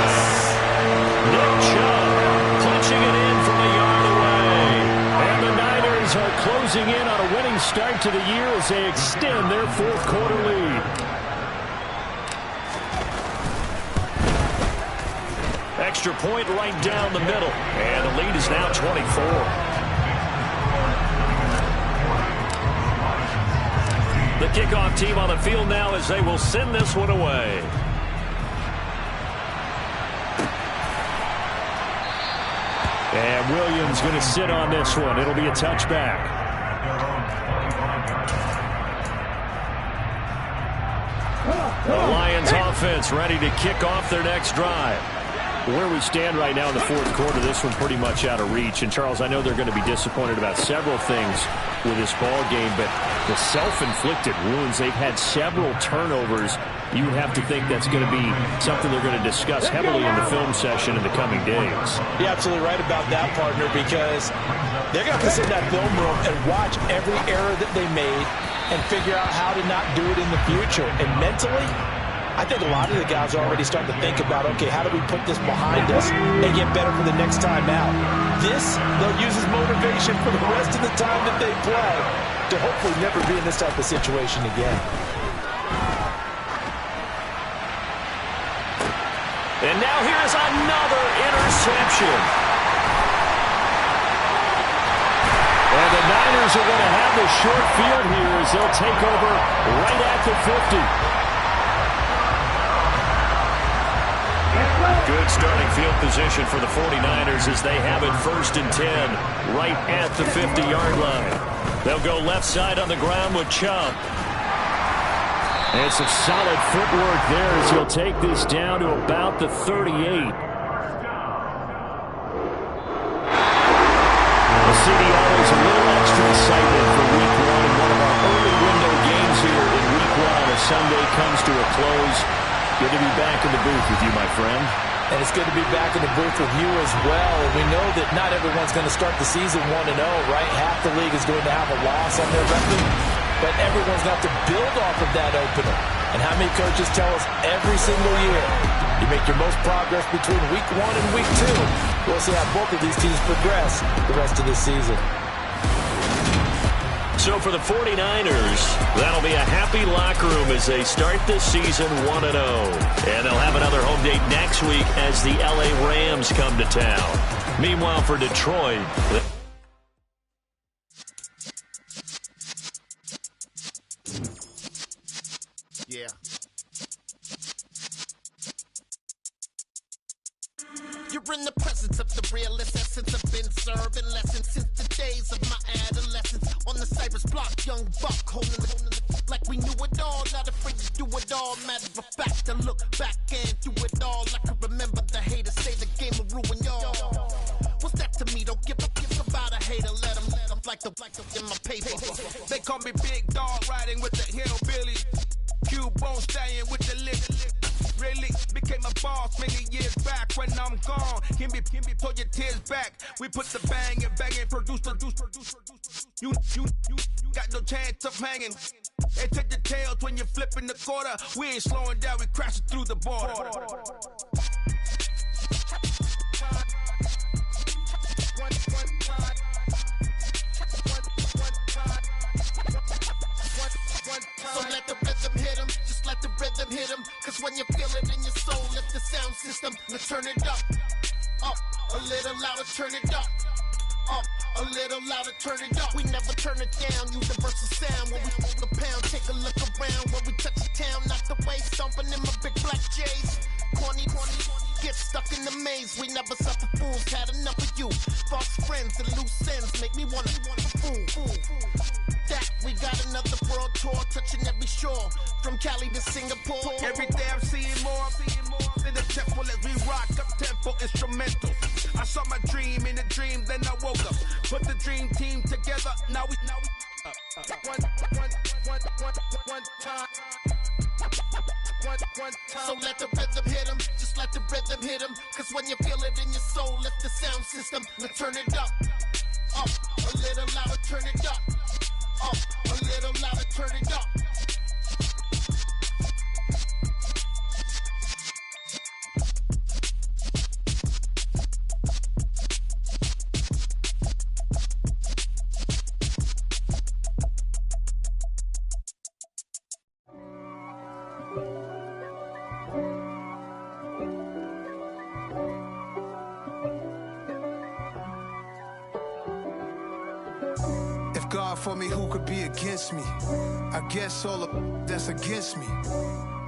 Nick Chubb punching it in from a yard away. And the Niners are closing in on a winning start to the year as they extend their 4th quarter lead. Extra point right down the middle. And the lead is now 24. The kickoff team on the field now as they will send this one away. And Williams going to sit on this one. It'll be a touchback. The Lions offense ready to kick off their next drive. Where we stand right now in the 4th quarter, this one pretty much out of reach. And, Charles, I know they're going to be disappointed about several things with this ball game, but the self-inflicted wounds, they've had several turnovers. You would have to think that's going to be something they're going to discuss heavily in the film session in the coming days. You're absolutely right about that, partner, because they're going to have to sit in that film room and watch every error that they made and figure out how to not do it in the future. And mentally, I think a lot of the guys are already starting to think about, okay, how do we put this behind us and get better for the next time out? This, they'll use as motivation for the rest of the time that they play to hopefully never be in this type of situation again. And now here's another interception. And the Niners are going to have the short field here as they'll take over right at the 50. Good starting field position for the 49ers as they have it 1st and 10 right at the 50-yard line. They'll go left side on the ground with Chubb. And some solid footwork there as he'll take this down to about the 38. The city always a little extra excitement for Week 1, and one of our early window games here in Week 1 on a Sunday comes to a close. Good to be back in the booth with you, my friend. And it's good to be back in the booth with you as well. And we know that not everyone's going to start the season 1-0, right? Half the league is going to have a loss on their record. But everyone's got to build off of that opener. And how many coaches tell us every single year, you make your most progress between Week 1 and Week 2. We'll see how both of these teams progress the rest of this season. So for the 49ers, that'll be a happy locker room as they start this season 1-0. And they'll have another home date next week as the LA Rams come to town. Meanwhile, for Detroit... Yeah. You're in the presence of the realest essence. I've been serving lessons since the days of my adolescence. On the Cypress block, young buck, holding it like we knew it all. Not afraid to do it all. Matter of fact, to look back and do it all. I can remember the haters say the game will ruin y'all. What's that to me? Don't give a fuck about a hater. Let them like the in my paper. They call me Big Dog, riding with the hillbilly. Cubone staying with the lick. Really became a boss many years back. When I'm gone, give me pull your tears back. We put the bang and produce. You got no chance of hanging. And take the tails when you're flipping the quarter. We ain't slowing down, we crashing through the border. So let the rhythm hit him, just let the rhythm hit him. Cause when you feel it in your soul, let the sound Now turn it up, a little louder, turn it up. A little louder, turn it up. We never turn it down. Universal sound when we hold the pound. Take a look around when we touch the town. Knock the way, stomping in my big black J's. Corny, get stuck in the maze. We never suffer fools. Had enough of you. False friends and loose ends make me wanna fool. That we got another world tour, touching every shore, from Cali to Singapore. Every day I'm seeing more in the temple as we rock up tempo instrumentals. I saw my dream in a dream, then I woke up. Put the dream team together. Now we one time. So let the rhythm hit 'em, just let the rhythm hit 'em. Cause when you feel it in your soul, lift the sound system. Now turn it up, a little louder, turn it up, a little louder, turn it up. God for me, who could be against me? I guess all of that's against me.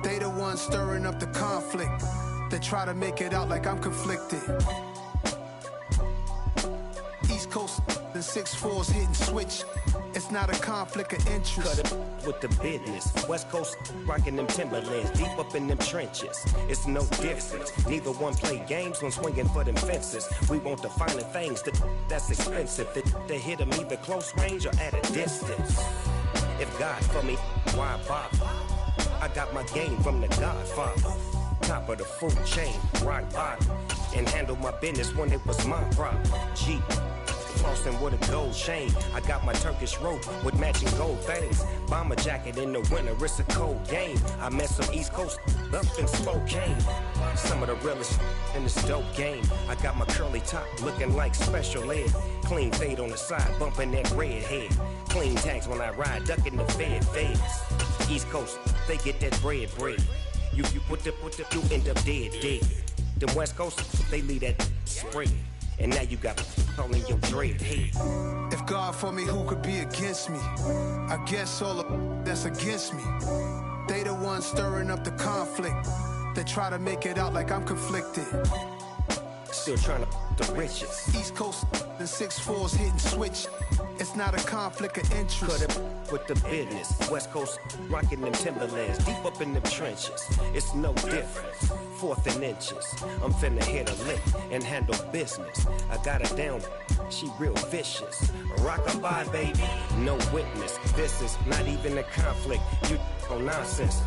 They the ones stirring up the conflict. They try to make it out like I'm conflicted. East Coast and 6'4's hitting switch. It's not a conflict of interest. Cut it with the business. West Coast rocking them Timberlands, deep up in them trenches. It's no difference. Neither one play games when swinging for them fences. We want the finer things that's expensive. They hit them either close range or at a distance. If God for me, why bother? I got my game from the Godfather. Top of the food chain, rock bottom. And handle my business when it was my problem. G. Flossing with a gold chain. I got my Turkish rope with matching gold things. Bomber jacket in the winter, it's a cold game. I met some East Coast up in Spokane. Some of the realest in this dope game. I got my curly top looking like special ed. Clean fade on the side, bumping that red head. Clean tags when I ride, ducking the feds. East Coast, they get that bread. You you end up dead. Them West Coast, they leave that spread. And now you got calling your dread head. If God for me, who could be against me? I guess all of that's against me. They the ones stirring up the conflict. They try to make it out like I'm conflicted. Still trying to the riches. East Coast and 6'4's hitting switch. It's not a conflict of interest. Cut it with the business. West Coast rocking them Timberlands, deep up in them trenches. It's no difference. 4th and inches. I'm finna hit a lick and handle business. I got her down, she real vicious. Rock-a-bye, baby, no witness. This is not even a conflict. You on nonsense.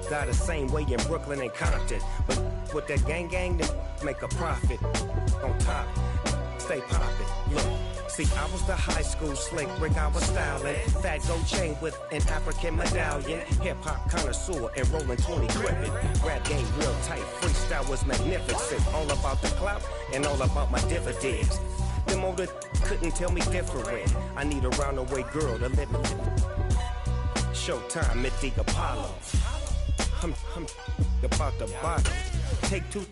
Got the same way in Brooklyn and Compton. But with that gang, then make a profit. On top, stay poppin'. Look. See, I was the high school slick brick, I was styling. Fat gold chain with an African medallion. Hip-hop connoisseur and rolling 20 cribbin'. Rap game real tight, freestyle was magnificent. All about the clout and all about my dividends. Them older couldn't tell me different. I need a roundaway girl to let me Showtime at the Apollo. I'm about the bottom. Take 2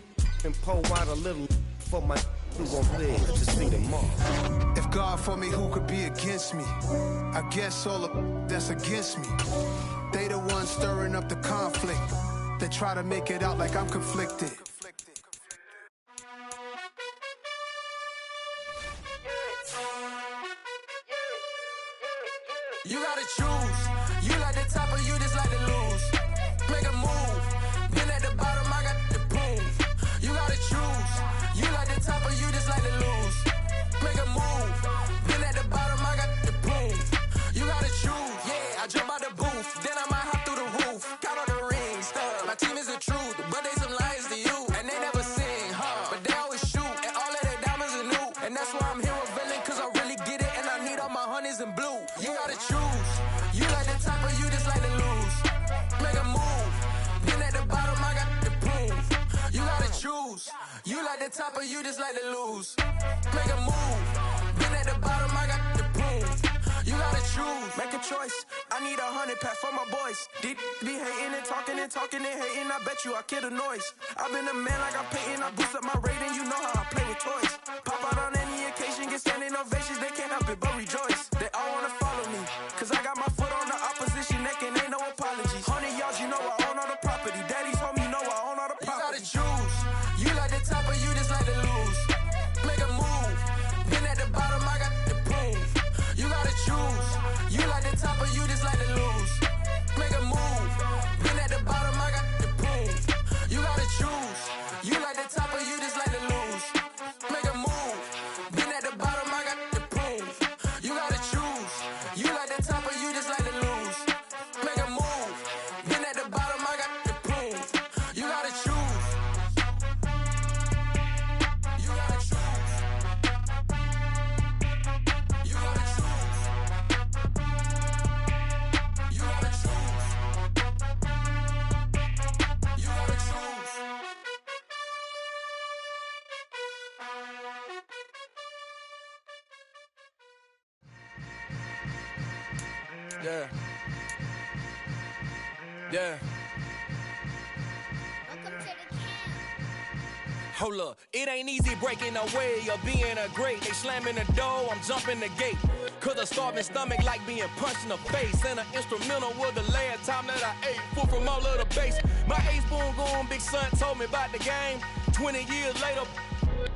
and pour out a little for my who won't live to see them all. If God for me, who could be against me? I guess all of that's against me. They the ones stirring up the conflict. They try to make it out like I'm conflicted. You gotta choose. You like the top or you just like to lose. Make a move. Been at the bottom, I got the proof. You gotta choose. You like the top or you just like to lose. Make a move. Been at the bottom, I got the proof. You gotta choose. Yeah, I jump out the booth. Then I might hop through the roof. Count on the rings. My team is the truth, but they some liars to you. And they never sing, but they always shoot. And all of their diamonds are new. And that's why I'm here with villain, cause I really get it. And I need all my honeys in blue. You gotta choose. You like the top or you just like to lose. Make a move. Been at the bottom, I got the proof. You gotta choose. You like the top or you just like to lose. Make a move. Been at the bottom, I got the proof. You gotta choose. Make a choice. I need 100 pack for my boys. Deep be hating and talking and talking and hating, I bet you I kill the noise. I've been a man like I'm painting, I boost up my rating, you know how I play with toys. Pop out on any occasion, get standing ovations, they can't help it but rejoice. They all wanna follow me, cause I got my foot on the opposition neck and ain't no apologies. 100 yards, you know I own all the property. Daddy's home, you know I own all the property. You gotta choose, you like the top or you just like to lose. Make a move, been at the bottom, I got the proof. You gotta choose, you like the top or you just like to lose. Make a move, been at the bottom, I got the proof. You gotta choose, you like the top or you just like to lose. Make a move, been at the bottom, I got the proof. You gotta choose, you like the top or you just like to lose. Make a move, been at the bottom, I got the proof. You gotta choose. You gotta choose. You gotta choose. You gotta choose. You gotta choose. Yeah. Yeah. Hold up, it ain't easy breaking away or being a great. They slamming the door, I'm jumping the gate. Cause a starving stomach like being punched in the face. And an instrumental was the last time that I ate. Food from all of the base. My ace boom goon, big son told me about the game. 20 years later,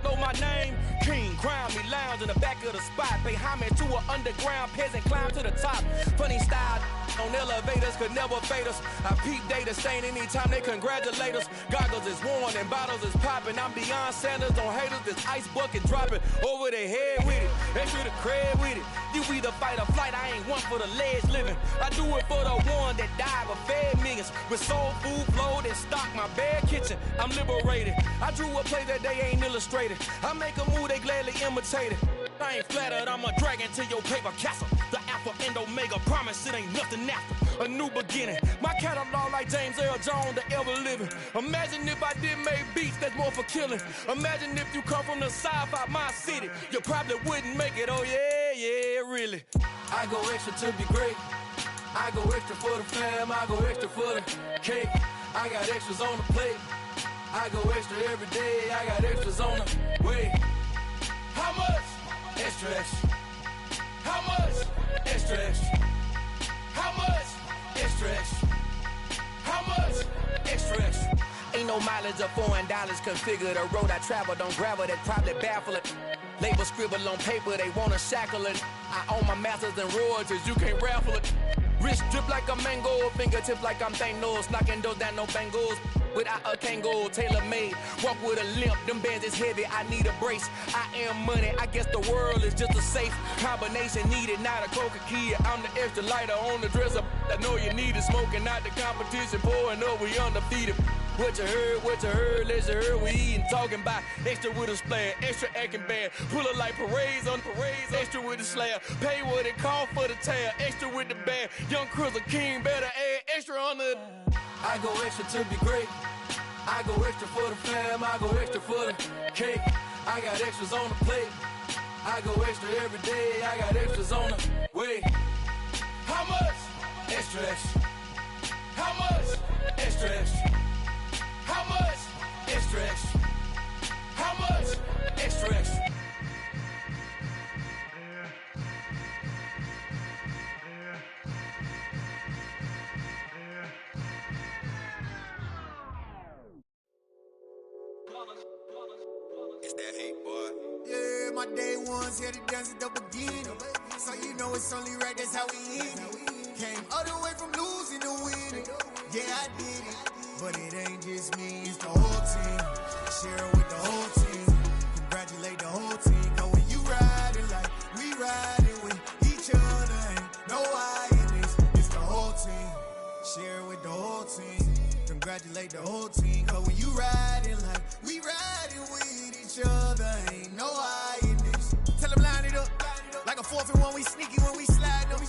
know my name. King, crown me, lounge in the back of the spot. Pay homage to an underground peasant, climb to the top. Funny style on elevators could never fade us. I peep data stain anytime they congratulate us. Goggles is worn and bottles is popping. I'm Deion Sanders on haters, this ice bucket dropping over their head with it. They should have cred with it. You either fight or flight, I ain't one for the ledge living. I do it for the one that died but fed millions. With soul food flow that stock my bare kitchen. I'm liberated. I drew a play that they ain't illustrated. I make a move, they gladly imitate it. I ain't flattered, I'm a dragon to your paper castle. The Alpha and Omega, promise it ain't nothing after. A new beginning. My catalog like James Earl Jones, the ever living. Imagine if I did make beats that's more for killing. Imagine if you come from the south out my city. You probably wouldn't make it, oh yeah, yeah, really. I go extra to be great. I go extra for the fam, I go extra for the cake. I got extras on the plate. I go extra every day, I got extras on the way. How much? Extra, extra. How much? Extra, extra. How much? Extra, extra. How much? Extra, extra. Ain't no mileage of $4 configure the road I travel. Don't gravel, that probably baffle it. Label scribble on paper, they wanna shackle it. I own my masters and royalties, you can't raffle it. Wrist drip like a mango, fingertips like I'm Thanos. Knocking those down, no bangles. Without a Kango, tailor-made. Walk with a limp, them bands is heavy, I need a brace. I am money, I guess the world is just a safe combination needed, not a coca key. I'm the extra lighter on the dresser. I know you need it, smoking out the competition, pouring up, we undefeated. What you heard, let you heard, we eating, talking about extra with a splash, extra acting bad, pull it like parades on parades, extra with the slab, pay what it cost for the tab, extra with the band, young Crizzle King, better add extra on the. I go extra to be great. I go extra for the fam, I go extra for the cake. I got extras on the plate. I go extra every day, I got extras on the way. How much? Extra, extra. How much? Extra, extra. How much? Extra, extra. How much? Extra, extra. It's that hate, boy. Yeah, my day ones here to dance at the beginning. So you know it's only right, that's how we eat it. Came all the way from losing to winning. Yeah, I did it. But it ain't just me, it's the whole team. Share it with the whole team. Congratulate the whole team. Cause when you riding like we riding with each other, ain't no I in this. It's the whole team. Share it with the whole team. Congratulate the whole team. Cause when you riding like we riding with each other, ain't no I in this. Tell them line it up. Like a 4th and 1, we sneaky when we slide them.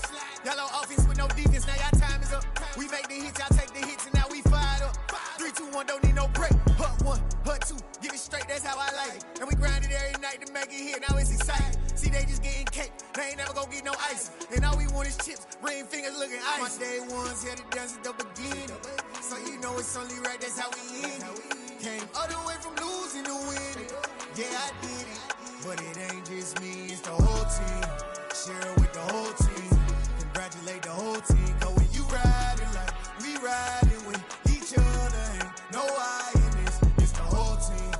Y'all on offense with no defense, now y'all time is up. We make the hits, y'all take the hits, and now we fired up. 3, 2, 1, don't need no break. Hut 1, hut 2, give it straight, that's how I like it. And we grind it every night to make it hit, now it's exciting. See, they just getting cake, they ain't never gonna get no ice. And all we want is chips, ring fingers looking ice. My day ones here to dance at the beginning. So you know it's only right, that's how we end it. Came all the way from losing to winning. Yeah, I did it, but it ain't just me, it's the whole team. Share it with the whole team. Congratulate the whole team. Cause when you riding like we riding with each other, ain't no I in this, it's the whole team.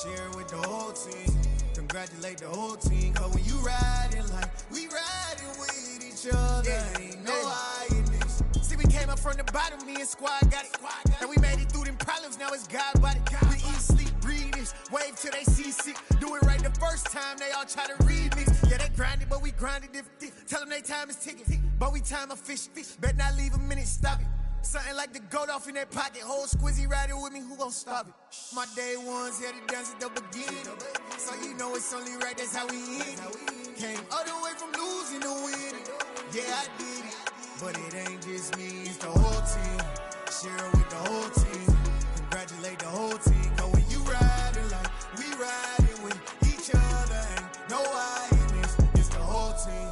Share it with the whole team. Congratulate the whole team. Cause when you riding like we riding with each other, ain't no I in this. See, we came up from the bottom, me and squad got it. And we made it through them problems, now it's God body. We eat, sleep, breathe this, wave till they see sick. Do it right the first time, they all try to remix. Yeah, they grinded, but we grinded different. Tell them they time is ticking, but we time a fish. Bet not leave a minute, stop it. Something like the goat off in that pocket. Whole squizzy riding with me, who gon' stop it? My day ones had to dance at the beginning. So you know it's only right, that's how we end it. Came all the way from losing to winning. Yeah, I did it, but it ain't just me, it's the whole team. Share it with the whole team. Congratulate the whole team. Cause when you riding like we riding with each other, ain't no I in this, it's the whole team.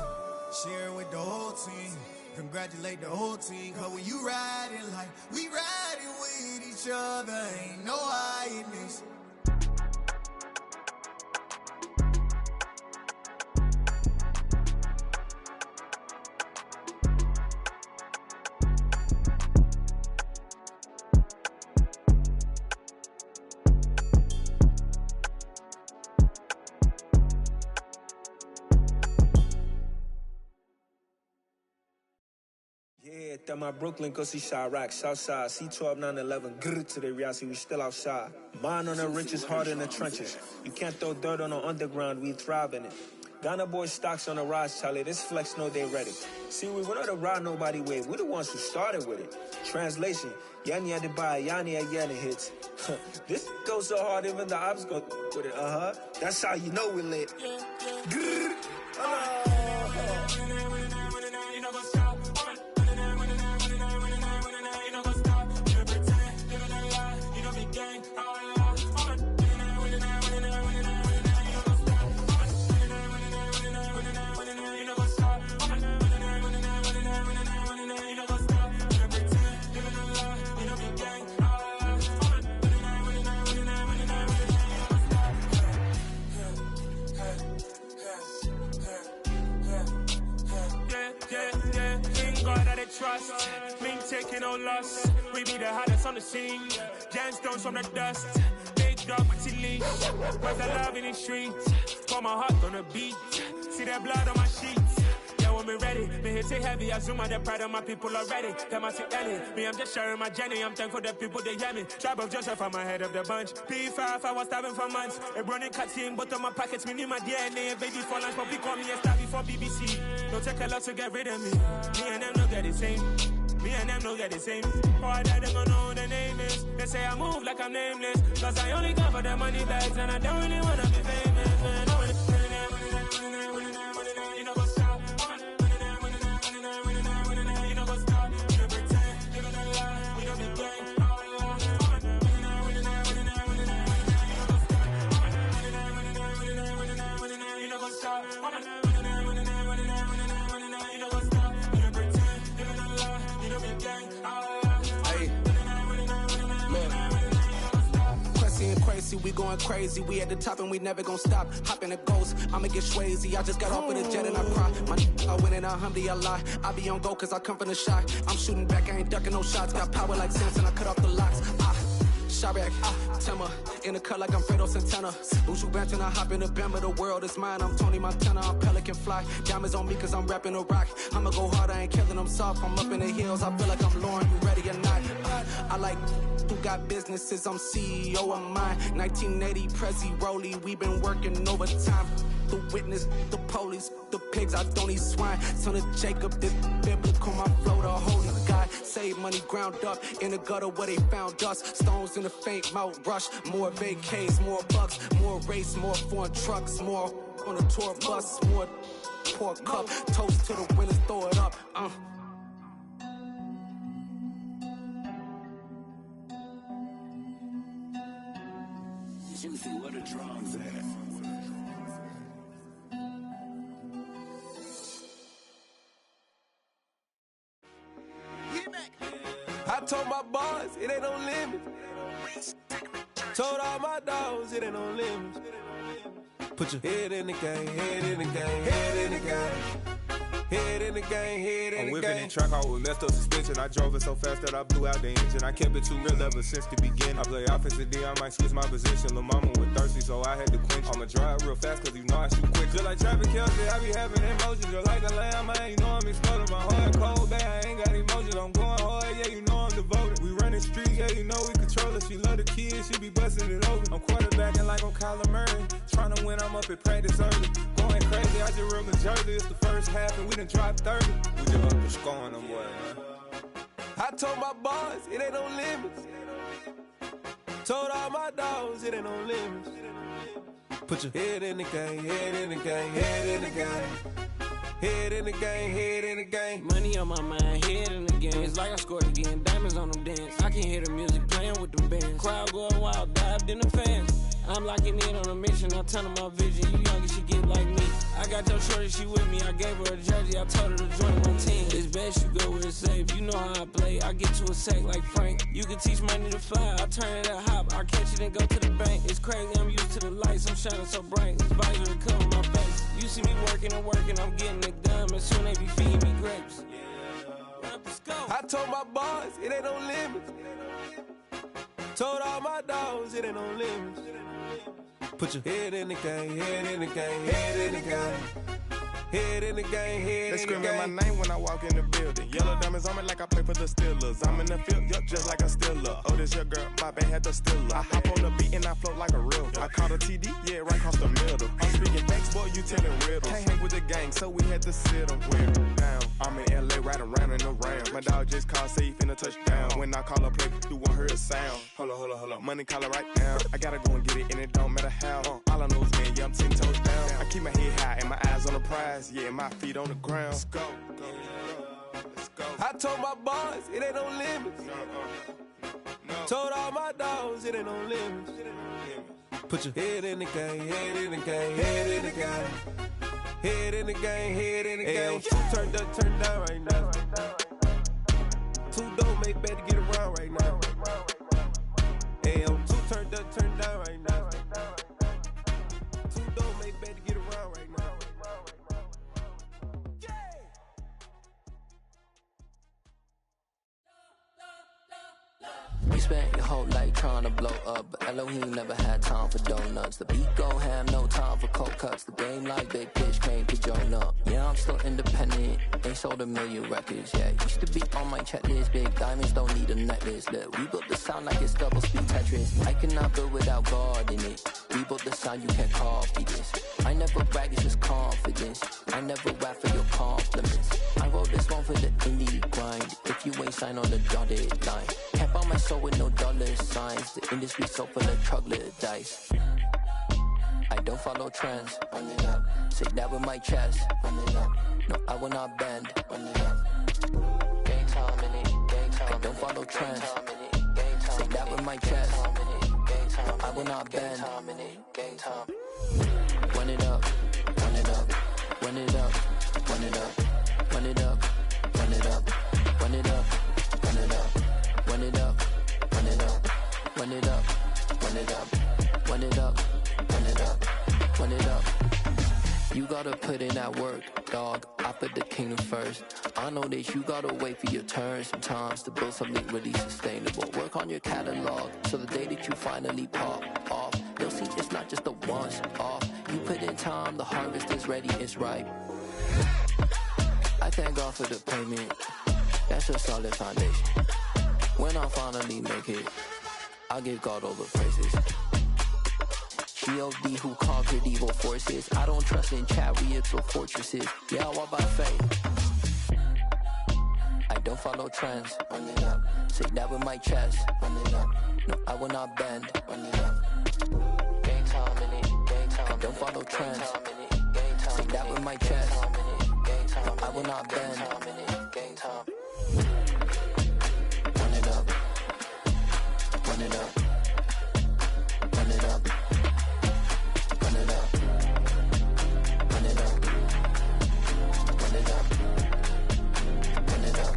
Share it with the whole team. Congratulate the whole team. Cause when you riding like we riding with each other, ain't no I in this. Yeah, that my Brooklyn, go see Chirac, Southside, C12, 911, grrr to the reality, we still outside. Mine on the riches, hard in the trenches. You can't throw dirt on the underground, we thrive in it. Ghana boys stocks on the rise, Charlie, this flex know they ready. See, we were not to ride nobody with, we the ones who started with it. Translation, Yani had to buy, Yani again hits. This goes so hard, even the ops go with it, That's how you know we lit. Grrr, trust, me taking no loss. We be the hottest on the scene. Gemstones from the dust. Big dog with your leash. Where's the love in the streets? Pour my heart on the beat. See that blood on my sheets. Yeah, when we ready, me hit it heavy. I zoom out the pride of my people already. Them I see Ellie. Me, I'm just sharing my journey. I'm thankful that people they hear me. Tribe of Joseph, I'm ahead of the bunch. P5, I was starving for months. A running cutscene, but on my pockets, me need my DNA. Baby for lunch, but pick on me and start before BBC. Don't take a lot to get rid of me. Me and them don't get the same. Me and them don't get the same. Boy, that they gon' know who the name is. They say I move like I'm nameless. Cause I only come for the money bags and I don't really wanna be famous, man. You know what's up? You know what's up? You don't pretend, living a lie. We don't be gang. You know what's up? We going crazy, we at the top and we never gon' stop. Hop in a ghost, I'ma get swayzy. I just got off with a jet and I cry. I win and I humbly a lie. I be on go cause I come from the shot. I'm shooting back, I ain't ducking no shots. Got power like Samson, I cut off the locks. Chirac, Timmer, in the cut like I'm Fredo Santana. Buju Banton, I hop in the Bama, the world is mine. I'm Tony Montana, I'm Pelican Fly. Diamonds on me cause I'm rapping a rock. I'ma go hard, I ain't killing them soft. I'm up in the hills, I feel like I'm Lauren, you ready or not? I like who got businesses, I'm CEO of mine. 1980 Prezi Rolly, we been working overtime. The witness, the police, the pigs, I don't eat swine. Son of Jacob, this biblical, my flow, the holy God. Save money ground up in the gutter where they found us. Stones in the faint mouth rush. More vacays, more bucks, more race, more foreign trucks, more on a tour bus, more pour cup. Toast to the winners, throw it up. Juicy, where the drums at? told my boys, it ain't no limits. Told all my dogs, it ain't no limits. Put your head in the game, head in the game, head in the game. Head in the game, head in the game. I'm whipping the track out with messed up suspension. I drove it so fast that I blew out the engine. I kept it too real ever since the beginning. I play offensive D, I might switch my position. Lil' mama was thirsty, so I had to quench. I'ma drive real fast, cause you know I shoot quick. Just like Travis Kelce, I be having emotions. Just like a lamb, man, you know I'm exploding. My heart cold, bad, I ain't got emotions. I'm going hard, yeah, you know I'm devoted. We running street, yeah, you know we control it. She love the kids, she be busting it over. I'm quarterbacking like I'm Kyler Murray. Trying to win, I'm up at practice early. Going crazy, I just real the jersey. It's the first half and we done dropped 30. We just up to scoring them, boy, man. I told my boys, it ain't no limits. Told all my dogs, it ain't no limits. Put your head in the game, head in the game, head in the game. Head in the game, head in the game. Money on my mind, head in the game. It's like I scored again, diamonds on them dance. I can hear the music playing with them bands. Crowd going wild, dived in the fans. I'm locking in on a mission, I tell her my vision. You young and she get like me. I got your shorty, she with me. I gave her a jersey, I told her to join my team. It's best you go where it's safe. You know how I play, I get to a sack like Frank. You can teach money to fly, I turn it at hop. I catch it and go to the bank. It's crazy, I'm used to the lights, I'm shining so bright. This visor cover my face. You see me working and working, I'm getting it done. And soon they be feeding me grapes. I told my boys, it ain't no limits. Told all my dogs, it ain't no limits. Put your head in the game, head in the game, head in the game. Head in the game, head in the game. They screaming my name when I walk in the building. Yellow diamonds on me like I play for the Steelers. I'm in the field, yup, just like a Steeler. Oh, this your girl, my bad had the Steeler. I hop on the beat and I float like a river. I caught a TD, yeah, right across the middle. I'm speaking facts, boy, you telling riddles. Can't hang with the gang, so we had to sit them down. I'm in LA, riding around in the Ram. My dog just called, say he finna touch down. When I call a play, you won't hear a sound. Hold up, money call it right now. I gotta go and get it, and it don't matter how. All I know is, man, yeah, I'm 10 toes down. I keep my head high and my eyes on the prize. Yeah, my feet on the ground. Let's go. Let's go. I told my boys, it ain't no limits. Told all my dogs, it ain't no limits. Put your head in the game, head in the game, head in the game. Head in the game, head in the game. Turned up, turned down right now. Too dope, make better get around right now. Hey, I'm too turned up, turned down right now. Too dope, make better get around right now. You spent your whole life trying to blow up, but Elohim never had time for donuts. The beat go ham, no time for cold cuts. The game like big pitch came to join up. Yeah, I'm still independent, ain't sold a million records yet. Used to be on my checklist, big diamonds don't need a necklace. Look, we built the sound like it's double speed Tetris. I cannot build without God in it. We built the sound, you can't copy this. I never brag, it's just confidence. I never rap for your compliments. I wrote this one for the indie grind. If you ain't signed on the dotted line, can't buy my soul with no dollar signs. The industry so full of troglodytes. I don't follow trends. Say that with my chest. No, I will not bend. Gang time in it. I don't follow trends. Say that with my chest. No, I will not bend. Gang time. Run it up. Run it up. Run it up. Run it up. Run it up. Run it up. Run it up. Run it up. Run it up. Run it up. Run it up. Run it up. Run it up. Run it up. Run it up. You gotta put in that work, dog. I put the kingdom first. I know that you gotta wait for your turn sometimes to build something really sustainable. Work on your catalog, so the day that you finally pop off, you'll see it's not just a once off. You put in time, the harvest is ready, it's ripe. I thank God for the payment. That's a solid foundation. When I finally make it, I'll give God all the praises. G.O.D. who conquered evil forces. I don't trust in chariots or fortresses. Yeah, I walk by faith. I don't follow trends. Run it up. Say that with my chest. Run it up. No, I will not bend. Run it up. Gang time in it. Gang time. I don't follow trends. Say that with my chest. No, I will not bend. Gang time. Run it up. Run it up. Run it up. Run it up. Run it up. Run it up. Run it up.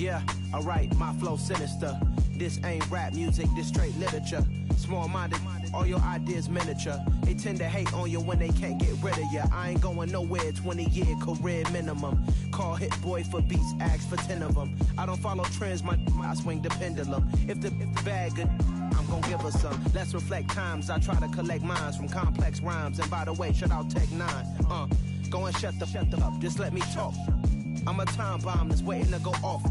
Yeah, alright, my flow sinister. This ain't rap music, this straight literature. Small-minded, all your ideas miniature. They tend to hate on you when they can't get rid of you. I ain't going nowhere, 20-year career minimum. Call Hit Boy for beats, ask for 10 of them. I don't follow trends, I swing the pendulum. If the bag good, I'm gon' give her some. Let's reflect times, I try to collect minds from complex rhymes. And by the way, shout out Tech 9. Go and shut the up, just let me talk. I'm a time bomb that's waiting to go off.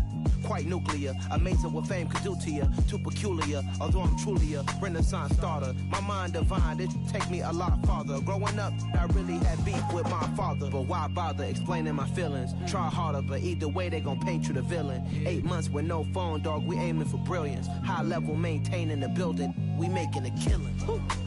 Quite nuclear, amazing what fame could do to you. Too peculiar, although I'm truly a renaissance starter. My mind divine, it take me a lot farther. Growing up, I really had beef with my father. But why bother explaining my feelings? Try harder, but either way they gon' paint you the villain. 8 months with no phone, dog, we aiming for brilliance. High level maintaining the building, we making a killing.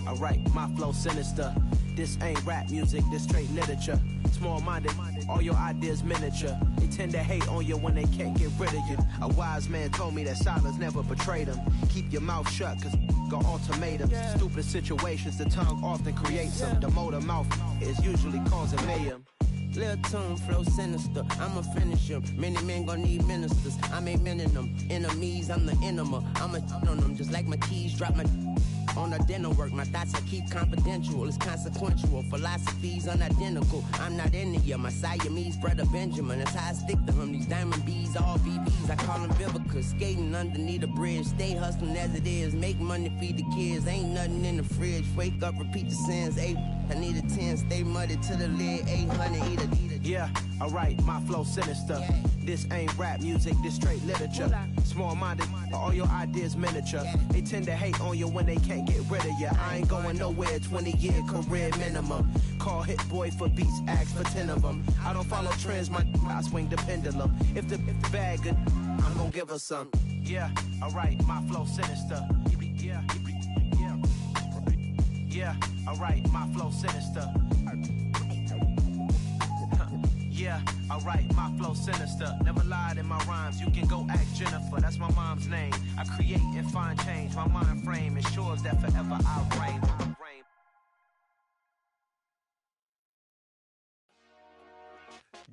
Alright, my flow sinister. This ain't rap music, this straight literature. Small-minded, all your ideas miniature. They tend to hate on you when they can't get rid of you. A wise man told me that silence never betrayed him. Keep your mouth shut, cause got ultimatums. Stupid situations, the tongue often creates them. The motor mouth is usually causing mayhem. Lil' tune, flow sinister, I'ma finish him. Many men gon' need ministers, I'm a men in them. Enemies, I'm the enema, I'ma on them. Just like my keys, drop my on the dinner work. My thoughts I keep confidential, it's consequential. Philosophies unidentical, I'm not into you. My Siamese brother Benjamin, that's how I stick to him. These diamond bees, all BBs, I call them Vivica. Skating underneath a bridge, stay hustling as it is. Make money, feed the kids, ain't nothing in the fridge. Wake up, repeat the sins, I need a 10, stay muddy to the lid, 800, eat a. Yeah, alright, my flow sinister. This ain't rap music, this straight literature. Small-minded, all your ideas miniature. They tend to hate on you when they can't get rid of you. I ain't going nowhere, 20-year career minimum. Call Hit Boy for beats, ask for 10 of them. I don't follow trends, I swing the pendulum. If the bag good, I'm gon' give her some. Yeah, alright, my flow sinister. Yeah, alright, my flow sinister. Yeah, alright, my flow sinister. Never lied in my rhymes, you can go ask Jennifer. That's my mom's name. I create and find change. My mind frame ensures that forever I'll reign.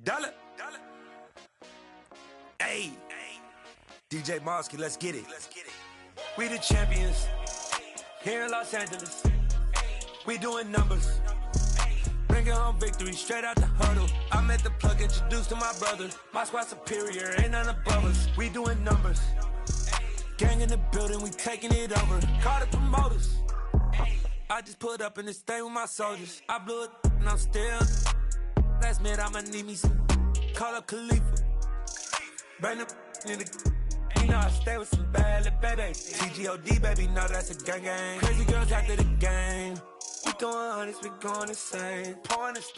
Dollar. Hey, DJ Mosky, let's get it. We the champions here in Los Angeles. We doing numbers. Bringing home victory straight out the huddle. I'm at the plug, introduced to my brother. My squad superior, ain't none above us. We doing numbers. Gang in the building, we taking it over. Call the promoters. I just put up in this thing with my soldiers. I blew it and I'm still. Last minute, I'ma need me some. Call up Khalifa. Bring the in the. You know I stay with some bad little baby. TGOD, baby, no, that's a gang gang. Crazy girls after the game. We going honest, we going insane. Pouring this.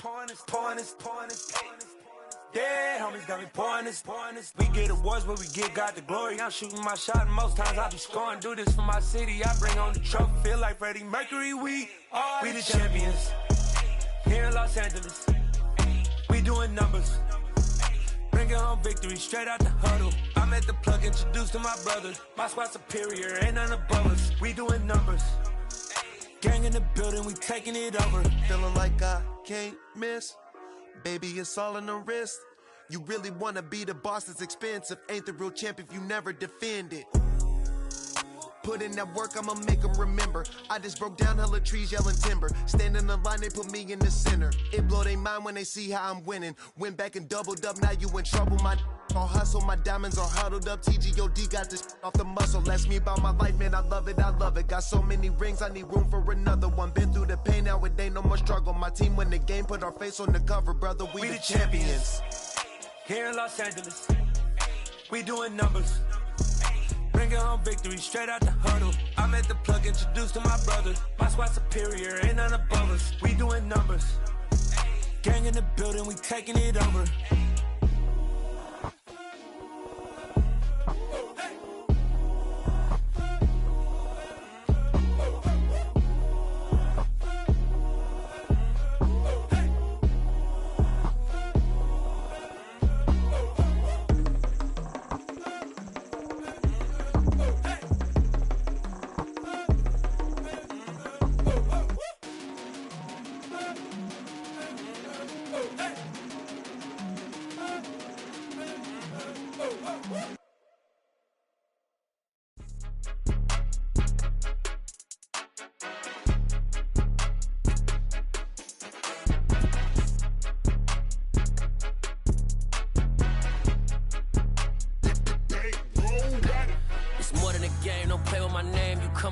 Yeah, homies got me pouring this. We get awards, but we give God the glory. I'm shooting my shot, and most times I be scoring. Do this for my city, I bring on the trophy. Feel like Freddie Mercury, we the champions. Here in Los Angeles, we doing numbers. Bringing home victory straight out the huddle. I'm at the plug, introduced to my brother. My squad superior, ain't none above us. We doing numbers. Gang in the building, we taking it over. Feeling like I can't miss. Baby, it's all in the wrist. You really wanna be the boss, it's expensive. Ain't the real champ if you never defend it. Put in that work, I'ma make them remember. I just broke down hella trees, yelling timber. Stand in the line, they put me in the center. It blow they mind when they see how I'm winning. Went back and doubled up, now you in trouble. My all hustle, my diamonds are huddled up. TGOD got this off the muscle. Ask me about my life, man, I love it. Got so many rings, I need room for another one. Been through the pain, now it ain't no more struggle. My team win the game, put our face on the cover, brother. We the champions. Here in Los Angeles, we doing numbers. Bringing home victory straight out the huddle. I'm at the plug, introduced to my brother. My squad superior, ain't none above us. We doing numbers. Gang in the building, we taking it over.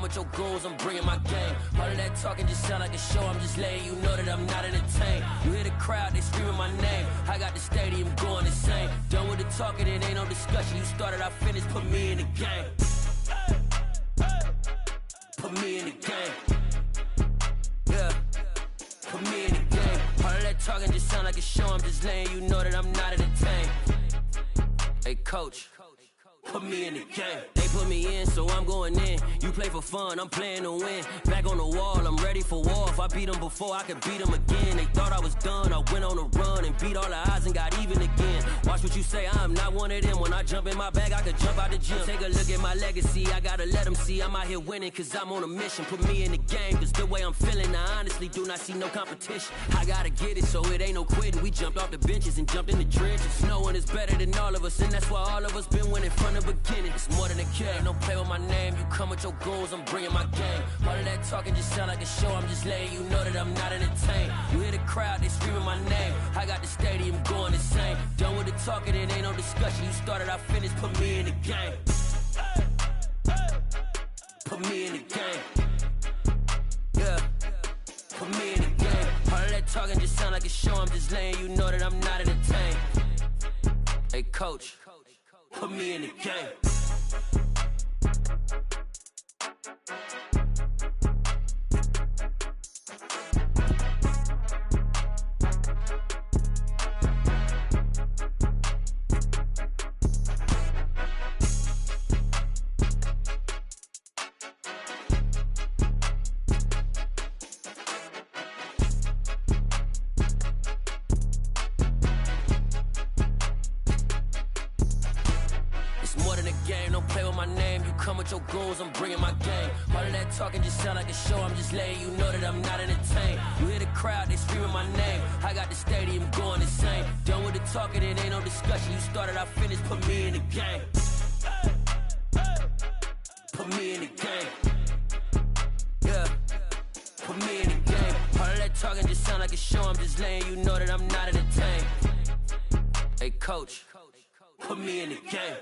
come with your goons, I'm bringing my gang. All of that talking just sound like a show, I'm just letting you know that I'm not entertained. You hear the crowd, they screaming my name. I got the stadium going insane. Done with the talking, it ain't no discussion. You started, I finished, put me in the game. Put me in the game. Yeah, put me in the game. All of that talking just sound like a show, I'm just letting you know that I'm not entertained. Hey coach, put me in the game. They put me in, so I'm going in. You play for fun, I'm playing to win. Back on the wall, I'm ready for war. If I beat them before, I could beat them again. They thought I was done, I went on a run and beat all the odds and got even again. Watch what you say, I'm not one of them. When I jump in my bag, I could jump out the gym. Take a look at my legacy, I gotta let them see I'm out here winning, cause I'm on a mission. Put me in the game, cause the way I'm feeling, I honestly do not see no competition. I gotta get it, so it ain't no quitting. We jumped off the benches and jumped in the trenches. No one is better than all of us, and that's why all of us been winning from the beginning. It's more than a game, don't play with my name. You come with your goons, I'm bringing my game. All of that talking just sound like a show, I'm just letting you know that I'm not entertained. You hear the crowd, they screaming my name. I got the stadium going insane. Done with the talking, it ain't no discussion. You started, I finished, put me in the game. Put me in the game. Yeah, put me in the game. All of that talking just sound like a show, I'm just letting you know that I'm not entertained. Hey coach, put me in the game. Your goals, I'm bringing my game. All of that talking just sound like a show, I'm just letting you know that I'm not entertained. You hear the crowd, they screaming my name. I got the stadium going insane. Done with the talking, it ain't no discussion. You started, I finished, put me in the game. Put me in the game. Yeah, put me in the game. All of that talking just sound like a show, I'm just letting you know that I'm not entertained. Hey coach, put me in the game.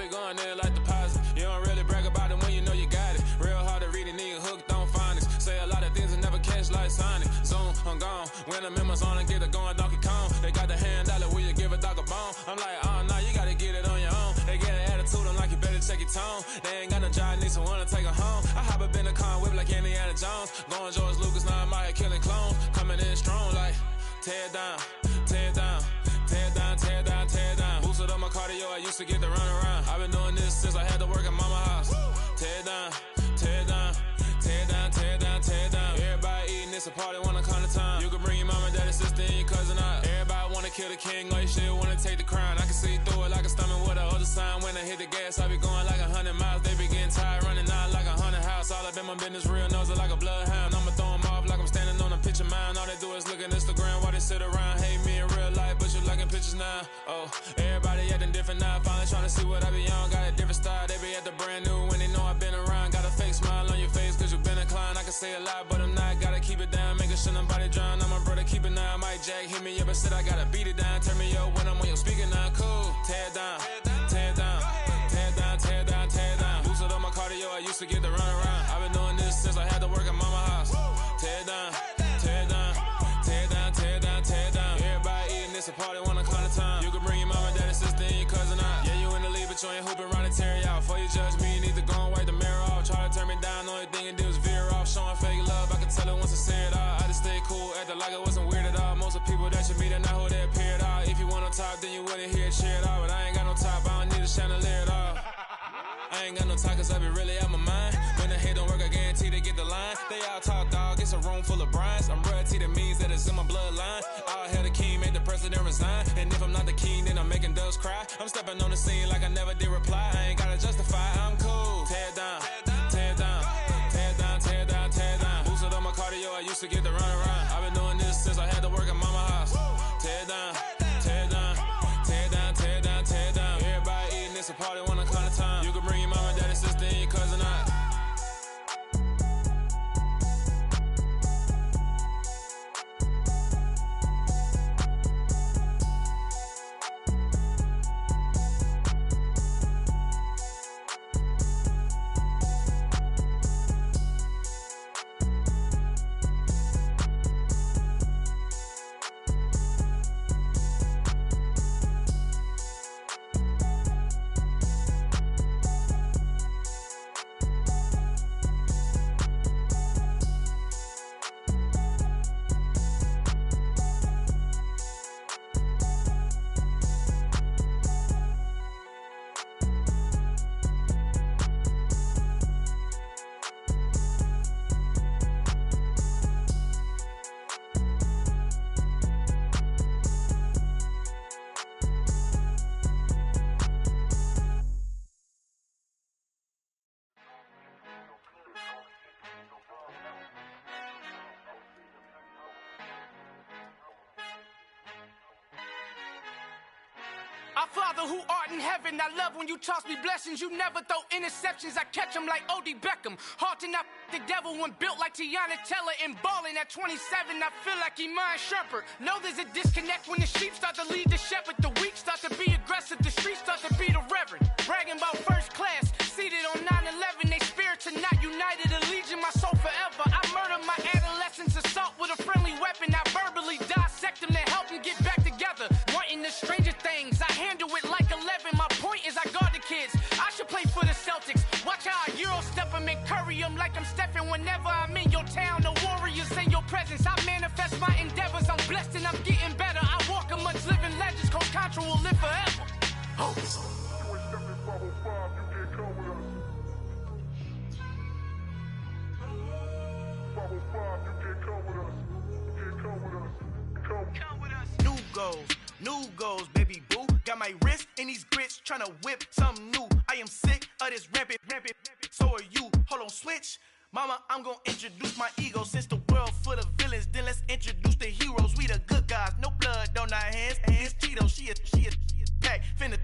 Going there like deposit. You don't really brag about it when you know you got it. Real hard to read a nigga hooked on phonics. Say a lot of things and never catch like Sonic. Zoom, I'm gone. When the members on and get it going Donkey Kong. They got the hand dollar, will you give a dog a bone? I'm like, oh no, you gotta get it on your own. They get an attitude, I'm like, you better check your tone. They ain't got no job, need someone to take her home. I hop up in the car, whip like Indiana Jones. Going George Lucas, now I'm out here killing clones. Coming in strong like, tear down, tear down. Tear down, tear down, tear down. Boosted up my cardio, I used to get to run around. I've been doing this since I had to work at mama house. Tear down, tear down, tear down, tear down, tear down. Everybody eating, it's a party, wanna come to time. You can bring your mama, daddy, sister, and your cousin out. Everybody wanna kill the king, or you shit wanna take the crown. I can see through it like a stomach with a other sign. When I hit the gas, I be going like 100 miles. They be getting tired, running out like 100 house. All up in my business, real nose like a bloodhound. I'ma throw them off like I'm standing on a picture mound. All they do is look at Instagram while they sit around. Hate me in real life, but you liking pictures now. Oh, everybody acting different now. Finally trying to see what I be on. Got a different style, they be at the brand new when they know I've been around. Got a fake smile on your face cause you been inclined. I can say a lot, but I'm not. Gotta keep it down, making sure nobody drown. I'm my brother, keep it now. Mike Jack hit me up and said I gotta beat it down. Turn me up when I'm on your speaker now. Cool, tear down, tear down, tear down, tear down, tear down. Boosted up my cardio, I used to get to run around. I've been doing this since I had to work at mama house. Tear down, tear down, tear down, tear down, tear down. Everybody eating, it's a party, wanna come to time. You can bring your mama, daddy, sister, and your cousin out. Yeah, you in the league, but you ain't hooping around and tear you out. Before you judge me, you need to go and wipe the mirror off. Try to turn me down, only thing it did was veer off. Showing fake love, I can tell it once I say it all. I just stay cool, acting like it wasn't weird at all. Most of the people that you meet are not who they appear at all. If you want on top, then you wouldn't hear it cheer at all. But I ain't got no top, I don't need a chandelier at all. I ain't got no time cause I be really out my mind. When the head don't work, I guarantee they get the line. They all talk dog, it's a room full of brinds. I'm royalty, that means that it's in my bloodline. All hell the king, made the president resign. And if I'm not the king, then I'm making doves cry. I'm stepping on the scene like I never did reply. I ain't gotta justify, I'm cool. Tear down, tear down, tear down, tear down, tear down. Boosted up my cardio, I used to get to run around. I've been doing this since I had to work at mama house. Tear down, tear down, tear down, tear down, tear down. Everybody eating, it's a party, wanna come to time. You can bring your mama, daddy, sister, and your cousin out. Father who art in heaven, I love when you toss me blessings. You never throw interceptions, I catch them like O.D. Beckham. Hard to not the devil when built like Tiana Teller and balling at 27. I feel like Iman Shumpert. Know there's a disconnect when the sheep start to lead the shepherd. The weak start to be aggressive, the streets start to be the reverend. Bragging about first class, seated on 9/11. They spirits are not united, a legion, my soul forever. I murder my adolescence, assault with a friendly weapon. I verbally dissect them to help them get back together. Wanting the stranger things, I handle it like 11. My point is I guard the kids. I should play for the Celtics. Watch how I Euro step them and curry them like I'm Stephen. Whenever I'm in your town, the Warriors in your presence. I manifest my endeavors. I'm blessed and I'm getting better. I walk amongst living legends. Coach Contra will live forever. Oh. New goals, baby boo. Got my wrist in these grits, tryna whip something new. I am sick of this rampant. So are you. Hold on, switch. Mama, I'm gonna introduce my ego. Since the world full of villains, then let's introduce the heroes. We the good guys, no blood on our hands. Hands Tito, she is back. Finna,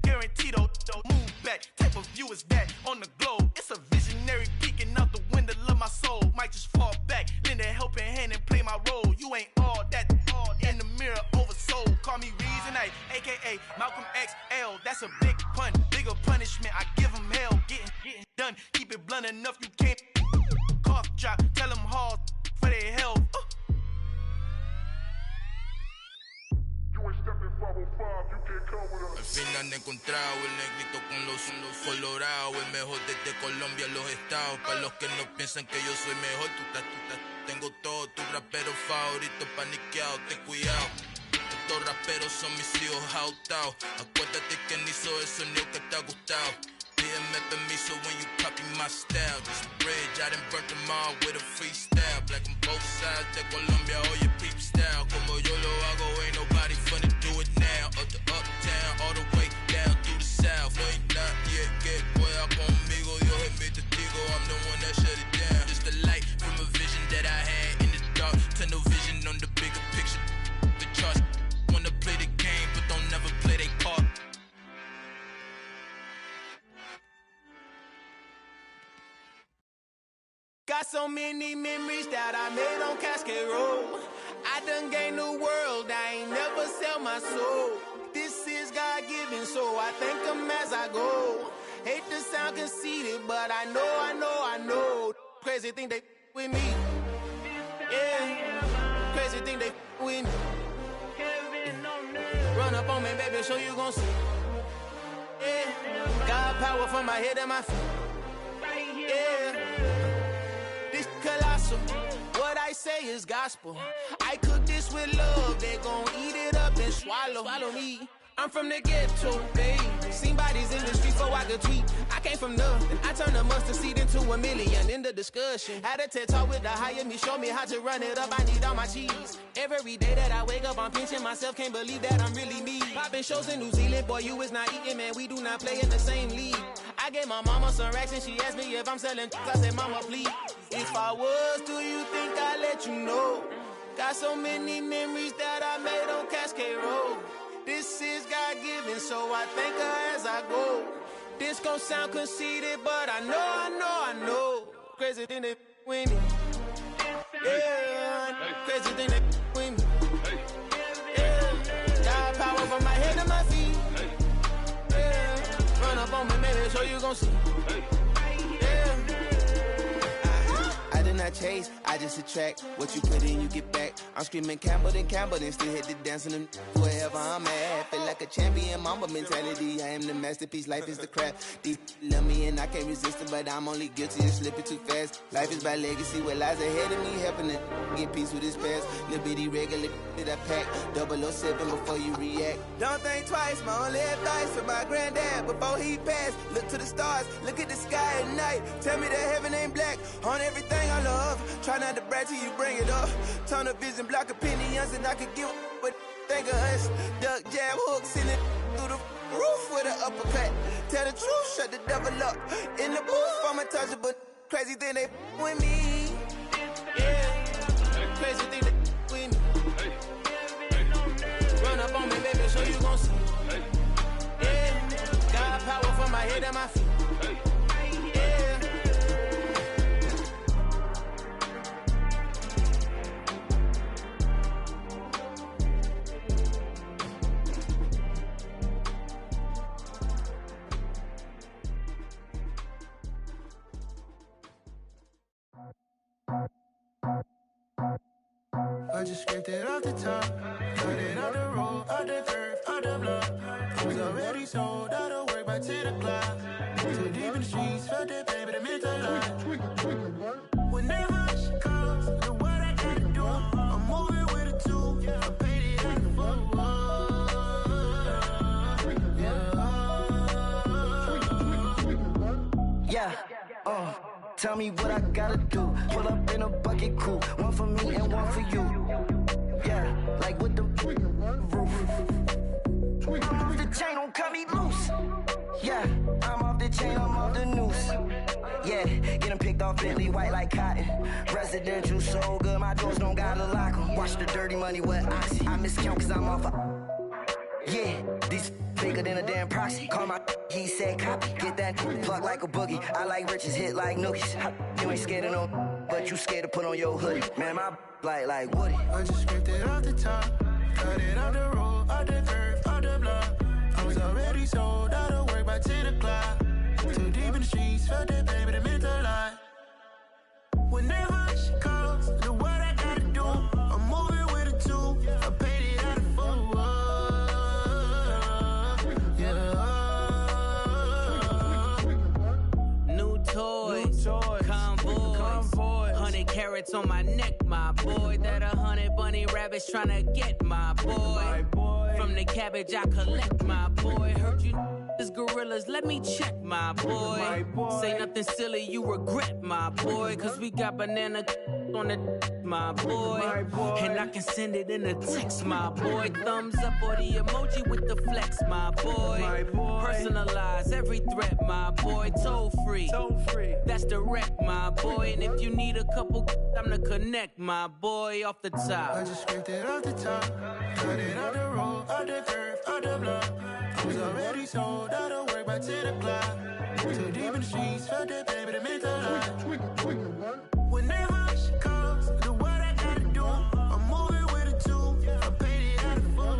guaranteed, move back. Type of view is that on the globe? It's a visionary peeking out the window of my soul. Might just fall back, lend a helping hand and play my role. You ain't all that in the mirror oversold. Call me Reason A, aka Malcolm XL. That's a big pun, bigger punishment. I give him hell, getting done. Keep it blunt enough, you can't cough drop. Tell them hard for their health. Al fin han encontrado el negrito con los colorados, el mejor desde Colombia a los estados. Para los que no piensan que yo soy mejor, tengo todo, tus raperos favoritos paniqueados, ten cuidado. Estos raperos son mis hijos jautados. Acuérdate que ni hizo el sonido que te ha gustado. Pídeme permiso when you copy my style. This bridge, I done burnt them all with a freestyle. Black on both sides de Colombia, oye peep style. Como yo lo hago, ain't nobody finna do it now. Up to uptown, all the way down through the south. No hay nadie que pueda conmigo, Dios es mi testigo. I'm the one that shut it down. Just the light from a vision that I had in the dark. Tunnel vision on the bigger picture. The charts wanna play the game, but don't never play their part. Got so many memories that I made on Cascade Road. I done gained the world, I ain't never sell my soul. This is God-given, so I thank him as I go. Hate to sound conceited, but I know. Crazy thing they with me. Yeah, crazy thing they with me. Run up on me, baby, so you gon' see. Yeah, got power from my head and my feet. Yeah. Colossal, what I say is gospel. I cook this with love, they gon' eat it up and swallow me. I'm from the ghetto, babe. Seen bodies in the streets before I could tweet. I came from nothing. I turned a mustard seed into a million. In the discussion, had a TED talk with the higher me. Show me how to run it up. I need all my cheese. Every day that I wake up, I'm pinching myself. Can't believe that I'm really me. Popping shows in New Zealand, boy, you is not eating, man. We do not play in the same league. I gave my mama some racks and she asked me if I'm selling. I said, mama, please. If I was, do you think I'd let you know? Got so many memories that I made on Cascade Road. This is God-given, so I thank her as I go. This gon' sound conceited, but I know. Crazy thing they with me. Yeah, crazy thing they with me. Yeah, got power from my head to my feet. Yeah, run up on me, maybe, so you gon' see. Yeah. I did not chase, I just attract. What you put in, you get back. I'm screaming Campbell, then still hit the dance and them wherever I'm at. Feel like a champion, mamba mentality. I am the masterpiece, life is the crap. These love me and I can't resist it, but I'm only guilty of slipping too fast. Life is by legacy, what lies ahead of me, helping to get peace with his past. Little bitty regular that I pack, 007 before you react. Don't think twice, my only advice for my granddad before he passed. Look to the stars, look at the sky at night. Tell me that heaven ain't black on everything I love. Try not to brag till you bring it up. Tunnel vision, block opinions, and I could give what think of us. Duck jab hooks in it through the roof with an uppercut. Tell the truth, shut the devil up. In the booth, I'm untouchable. Crazy thing they with me. Yeah, crazy thing they with me. Run up on me, baby, so you gon' see. at my feet. I just scraped it off the top, cut it out the road, out the turf, out the block. I was already sold, out of work by 10 o'clock. Too deep in the streets, felt that pain, but it meant a lot. When that rush comes, the what I gotta do, I'm moving with a two, I paid it out the full. Yeah, tell me what I gotta do. Pull up in a bucket crew, one for me and one for you. Yeah, like with the roof. I'm off the chain, don't cut me loose. Yeah, I'm off the chain, I'm off the noose. Yeah, getting picked off Bentley, white like cotton. Residential so good, my doors don't gotta lock 'em. Watch the dirty money with oxy. I miscount cause I'm off yeah, these bigger than a damn proxy. Call my he said copy. Get that plug like a boogie. I like riches, hit like nookies. You ain't scared of no, but you scared to put on your hoodie. Man, my like Woody. I just scraped it off the top, cut it out the road, out the turf, out the block. I was already sold, out of work by 10 o'clock. Too deep in the streets, felt that pain, but it meant a lot. When that rush comes, the what I gotta do, I'm moving with a two, I paid it out of full. Toys, convoy, 100 carats on my neck, my boy. That 100 bunny rabbits tryna get my boy. From the cabbage I collect, my boy. Heard you is gorillas, let me check, my boy. Say nothing silly, you regret, my boy. Cause we got banana on the my boy. And I can send it in a text, my boy. Thumbs up or the emoji with the flex, my boy. Personalize every threat, my boy. Toll free. That's direct, my boy. And if you need a couple, I'm the connect, my boy, off the top. I just scraped it off the top, cut it out the road, out the turf, out the block. I was already sold, out of work by 10 o'clock. Too deep in the streets, felt that pain, but it meant a lot. When that rush comes, the what I gotta do, I'm moving with a two, I paid it out of full.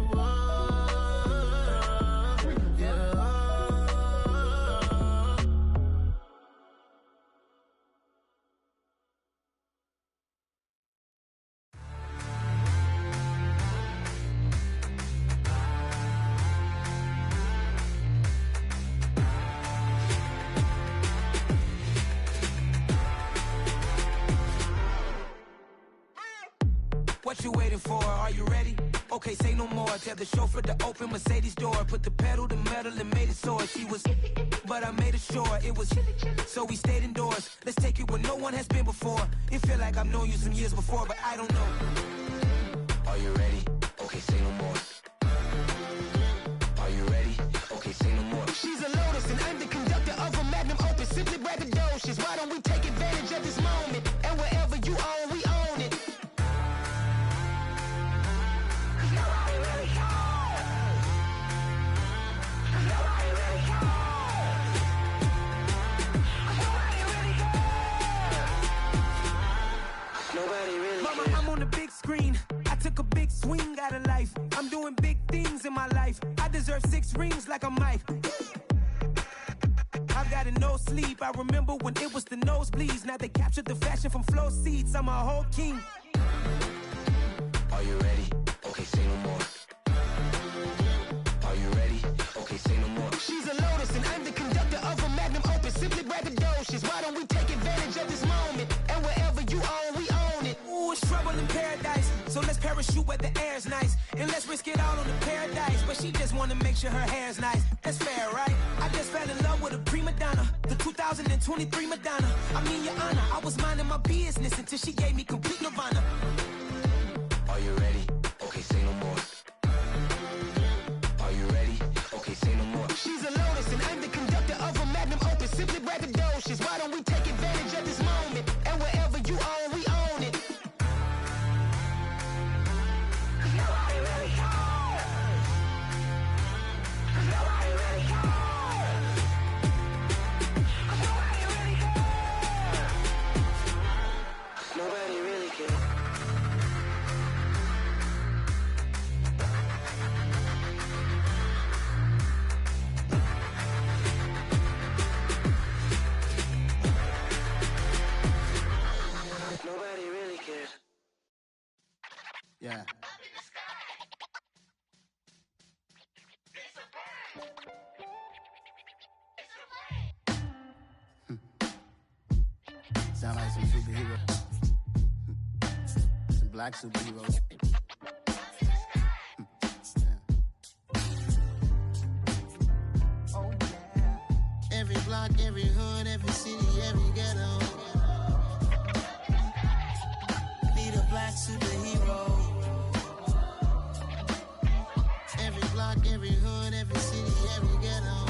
What you waiting for? Are you ready? Okay, say no more. Tell the chauffeur to open Mercedes door. Put the pedal to metal and made it soar. She was, but I made it sure it was. So we stayed indoors. Let's take it where no one has been before. It feel like I've known you some years before, but I don't know. Are you ready? Okay, say no more. Are you ready? Okay, say no more. She's a Lotus and I'm the conductor of a magnum opus. Simply braggadocious. Why don't we take advantage of this moment? And wherever you own, we own it. Mama, I'm on the big screen. I took a big swing out of life. I'm doing big things in my life. I deserve 6 rings like a Mike. I've got no sleep. I remember when it was the nosebleeds. Now they captured the fashion from flow seats. I'm a whole king. Are you ready? Okay, say no more. Are you ready? Okay, say no more. She's a Lotus and I'm the conductor of a magnum opus. Simply braggadocious. Why don't we take advantage of this moment? And wherever you own, we own it. Ooh, it's trouble in paradise. So let's parachute where the air's nice. And let's risk it all on the paradise. But she just wanna make sure her hair's nice. That's fair, right? I just fell in love with a prima donna. The 2023 Madonna. I mean, your honor, I was minding my business until she gave me complete nirvana. Are you ready? Okay, say no more. Are you ready? Okay, say no more. She's a Lotus and I'm the conductor of a magnum opus. Simply braggadocious. Why don't we take advantage of this moment? And wherever you own, we own it. Nobody really cares. Nobody really cares. Yeah. Sound like some superhero. Some black superheroes. Oh yeah. Every block, every hood, every city, every ghetto. Need a black superhero. Every block, every hood, every city, every ghetto.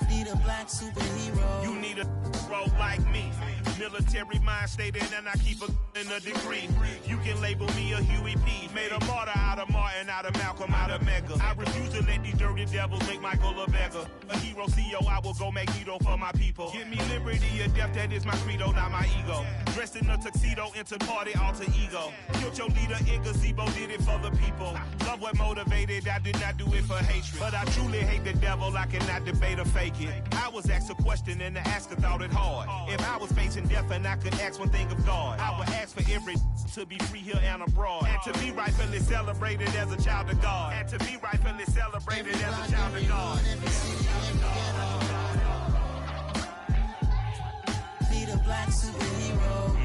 Need a black superhero. You need a role like me. Military mind stated, and I keep in a degree. You can label me a Huey P. Made a martyr out of Martin, out of Malcolm, out of Mega. I refuse to let these dirty devils make Michael a beggar. A hero CEO, I will go Magneto for my people. Give me liberty or death, that is my credo, not my ego. Dressed in a tuxedo, into party, alter ego. Killed your leader in gazebo, did it for the people. Love what motivated, I did not do it for hatred. But I truly hate the devil, I cannot debate or fake it. I was asked a question and the asker thought it hard. If I was facing death and I could ask one thing of God, I would ask for every to be free here and abroad, and to be rightfully celebrated as a child of God, and to be rightfully celebrated as a child of God. Need a black superhero.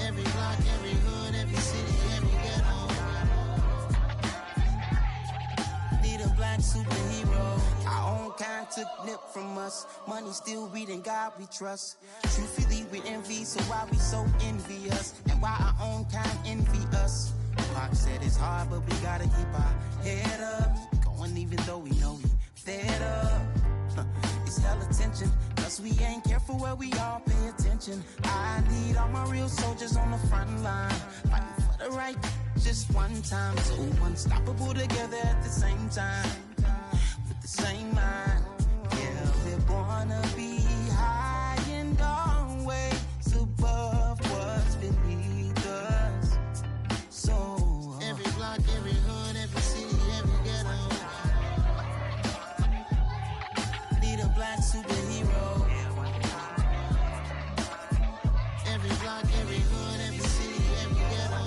Every block, every hood, every city, every ghetto. Need a black superhero. Our own kind took nip from us. Money still reading God we trust. Truthfully we envy, so why we so envious? And why our own kind envy us? Pac said it's hard, but we gotta keep our head up. Going even though we know we fed up. It's hella tension, cause we ain't careful where we all pay attention. I need all my real soldiers on the front line, fighting for the right just one time. So unstoppable together at the same time, with the same mind. Yeah, we're gonna be high and always above what's beneath us. So every block, every hood, every city, every ghetto. Need a black superhero. Every block, every hood, every city, every ghetto.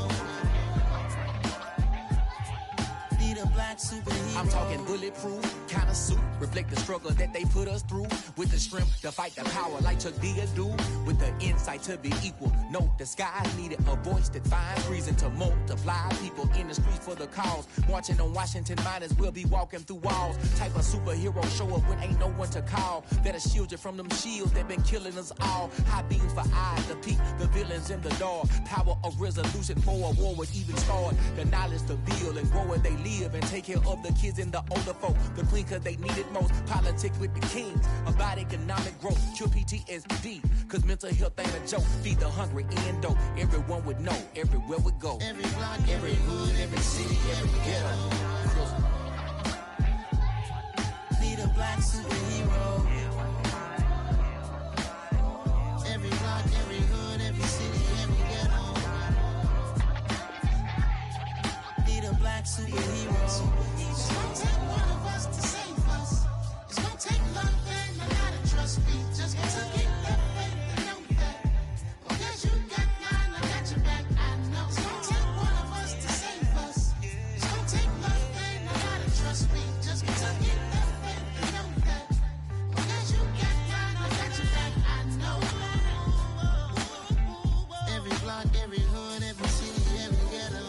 Need a black superhero. I'm talking bulletproof kind of suit, reflect the struggle that they put us through, with the strength to fight the power like Chuck D do, with the insight to be equal. Note the sky needed a voice that finds reason to multiply people in the streets for the cause. Marching on Washington, might as well be walking through walls. Type of superhero show up when ain't no one to call. That'll shield you from them shields that been killing us all. High beams for eyes to peek the villains in the dark. Power of resolution for a war would even start. The knowledge to build and grow where they live and take care of the kids and the older folk. The queen cause they need it most. Politics with the kings about economic growth. Cure PTSD cause mental health ain't a joke. Feed the hungry and dope. Everyone would know everywhere we go. Every block, every hood, every city, every ghetto. Need a black superhero. Every block, every hood, every city, every ghetto. Need a black superhero. It's gonna take one of us to save us. It's gonna take love and a lot of trust. We just gotta get that faith and know that. Because you got mine, I got your back. I know it's gonna take one of us to save us. It's gonna take love and a lot of trust. We just gotta get that faith and know that. Because you got mine, I got your back. I know. Every block, every hood, every city, every ghetto.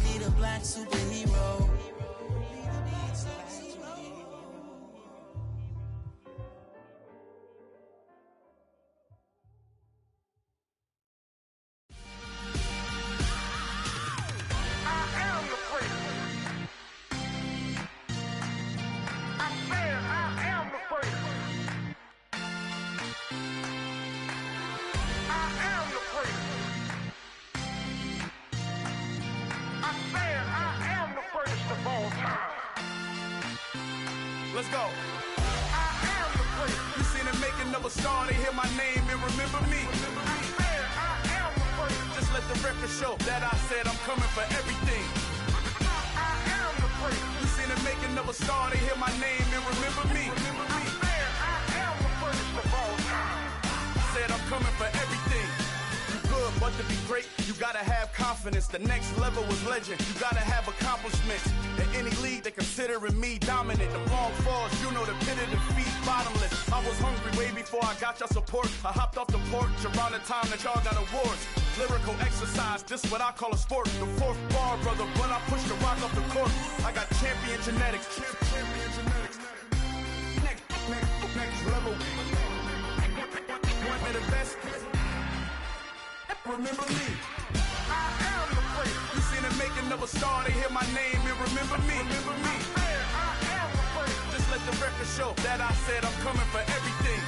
Need a black superhero. Let's go. You seen the making of a star, they hear my name and remember me. Just let the record show that I said I'm coming for everything. You seen the making of a star, they hear my name and remember me. coming for everything. You good, but to be great, you gotta have confidence. The next level was legend. You gotta have accomplishments. In any league, they considering me dominant. The long falls, you know the pit of defeat, bottomless. I was hungry way before I got your support. I hopped off the porch around the time that y'all got awards. Lyrical exercise, this what I call a sport. The fourth bar, brother, when I push the rock off the court. I got champion genetics. Champion genetics. Next level. One of the best. Remember me. I am the place. You seen the making of a star, they hear my name and remember me. Remember me. I am the place. Just let the record show that I said I'm coming for everything.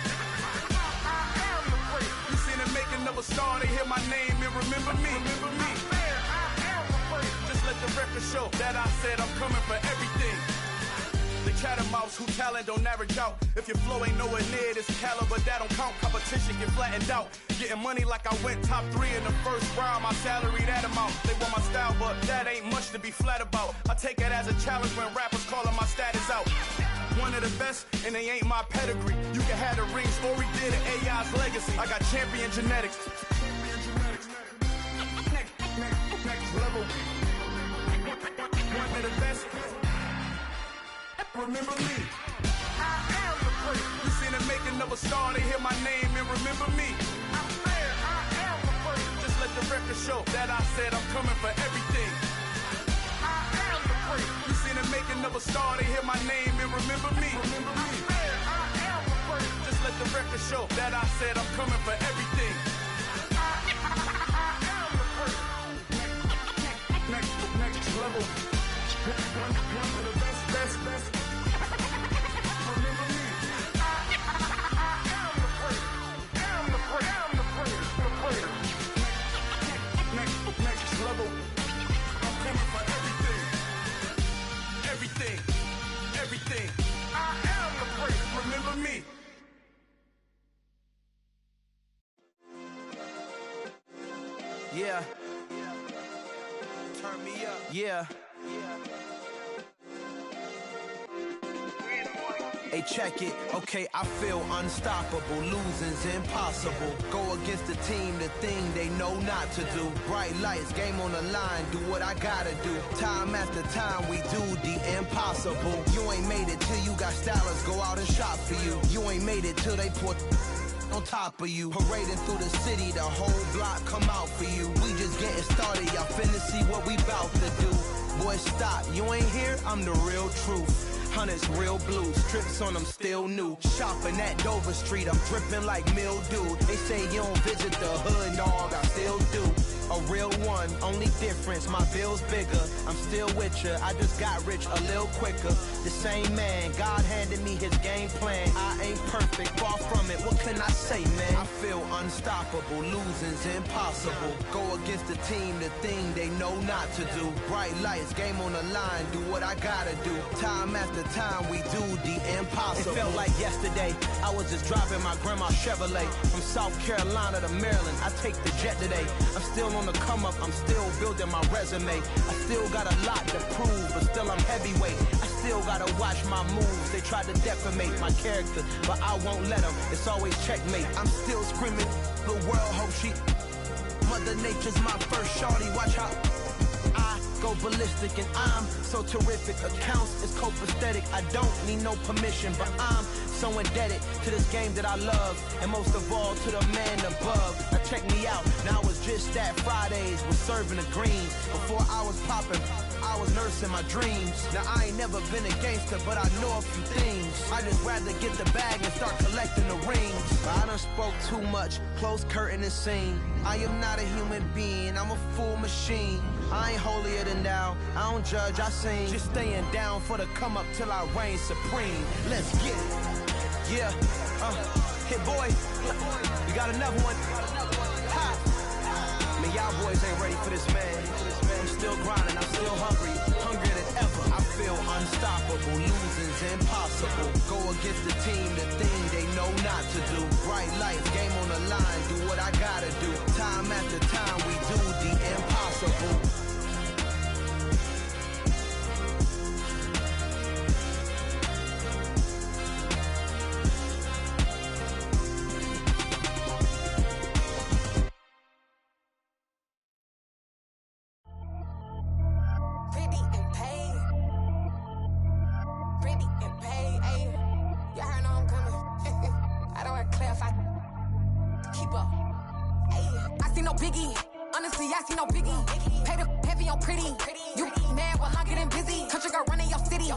I am the place. You seen the making of a star, they hear my name and remember me. Remember me. I am the place. Just let the record show that I said I'm coming for everything. The chattermouths who talent don't average out. If your flow ain't nowhere near this caliber, that don't count. Competition get flattened out. Getting money like I went top 3 in the first round. My salary that amount. They want my style, but that ain't much to be flat about. I take it as a challenge when rappers calling my status out. One of the best, and they ain't my pedigree. You can have the rings, or we did it, AI's legacy. I got champion genetics. Next level. One of the best. Remember me. I am the place. You seen the making of a star, they hear my name and remember me. I said I am the place. Just let the record show that I said I'm coming for everything. I am the place. You seen the making of a star, they hear my name and remember me. Remember me. I said I am the place. Just let the record show that I said I'm coming for everything. I am the place. Next level. One of the best. Next level. I'm coming for everything. Everything. I am the place. Remember me. Yeah. Turn me up. Yeah. Hey, check it. Okay, I feel unstoppable. Losing's impossible. Go against the team, the thing they know not to do. Bright lights, game on the line. Do what I gotta do. Time after time, we do the impossible. You ain't made it till you got stylers go out and shop for you. You ain't made it till they put on top of you. Parading through the city, the whole block come out for you. We just getting started, y'all finna see what we bout to do. Boy, stop, you ain't here, I'm the real truth. Hunters, real blue, strips on them still new. Shopping at Dover Street, I'm dripping like mildew. They say you don't visit the hood, dog, I still do. A real one, only difference, my bill's bigger. I'm still with ya, I just got rich a little quicker. The same man, God handed me his game plan. I ain't perfect, far from it, what can I say, man? I feel unstoppable, losing's impossible. Go against the team, the thing they know not to do. Bright lights, game on the line, do what I gotta do. Time after time, we do the impossible. It felt like yesterday, I was just driving my grandma's Chevrolet. From South Carolina to Maryland, I take the jet today. I'm still on the come up, I'm still building my resume. I still got a lot to prove, but still I'm heavyweight. I still gotta watch my moves. They tried to defamate my character, but I won't let them. It's always checkmate. I'm still screaming, the world hope she. Mother Nature's my first shorty. Watch how I go ballistic, and I'm so terrific. Accounts is copacetic. I don't need no permission, but I'm so indebted to this game that I love, and most of all to the man above. Now check me out, now I was just at Fridays, was serving the greens. Before I was popping, I was nursing my dreams. Now I ain't never been a gangster, but I know a few things. I just rather get the bag and start collecting the rings. But I done spoke too much, close curtain and scene. I am not a human being, I'm a full machine. I ain't holier than thou, I don't judge, I sing. Just staying down for the come up till I reign supreme. Let's get it. Yeah, hit boy, we got another one. Ha! Man, y'all boys ain't ready for this, man. I'm still grinding, I'm still hungry, hungrier than ever. I feel unstoppable, losing's impossible. Go against the team, the thing they know not to do. Bright lights, game on the line, do what I gotta do. Time after time, we do the impossible. see no biggie. Honestly, I see no biggie. Pay the heavy on pretty. You mad while I'm getting busy. Country girl running your city.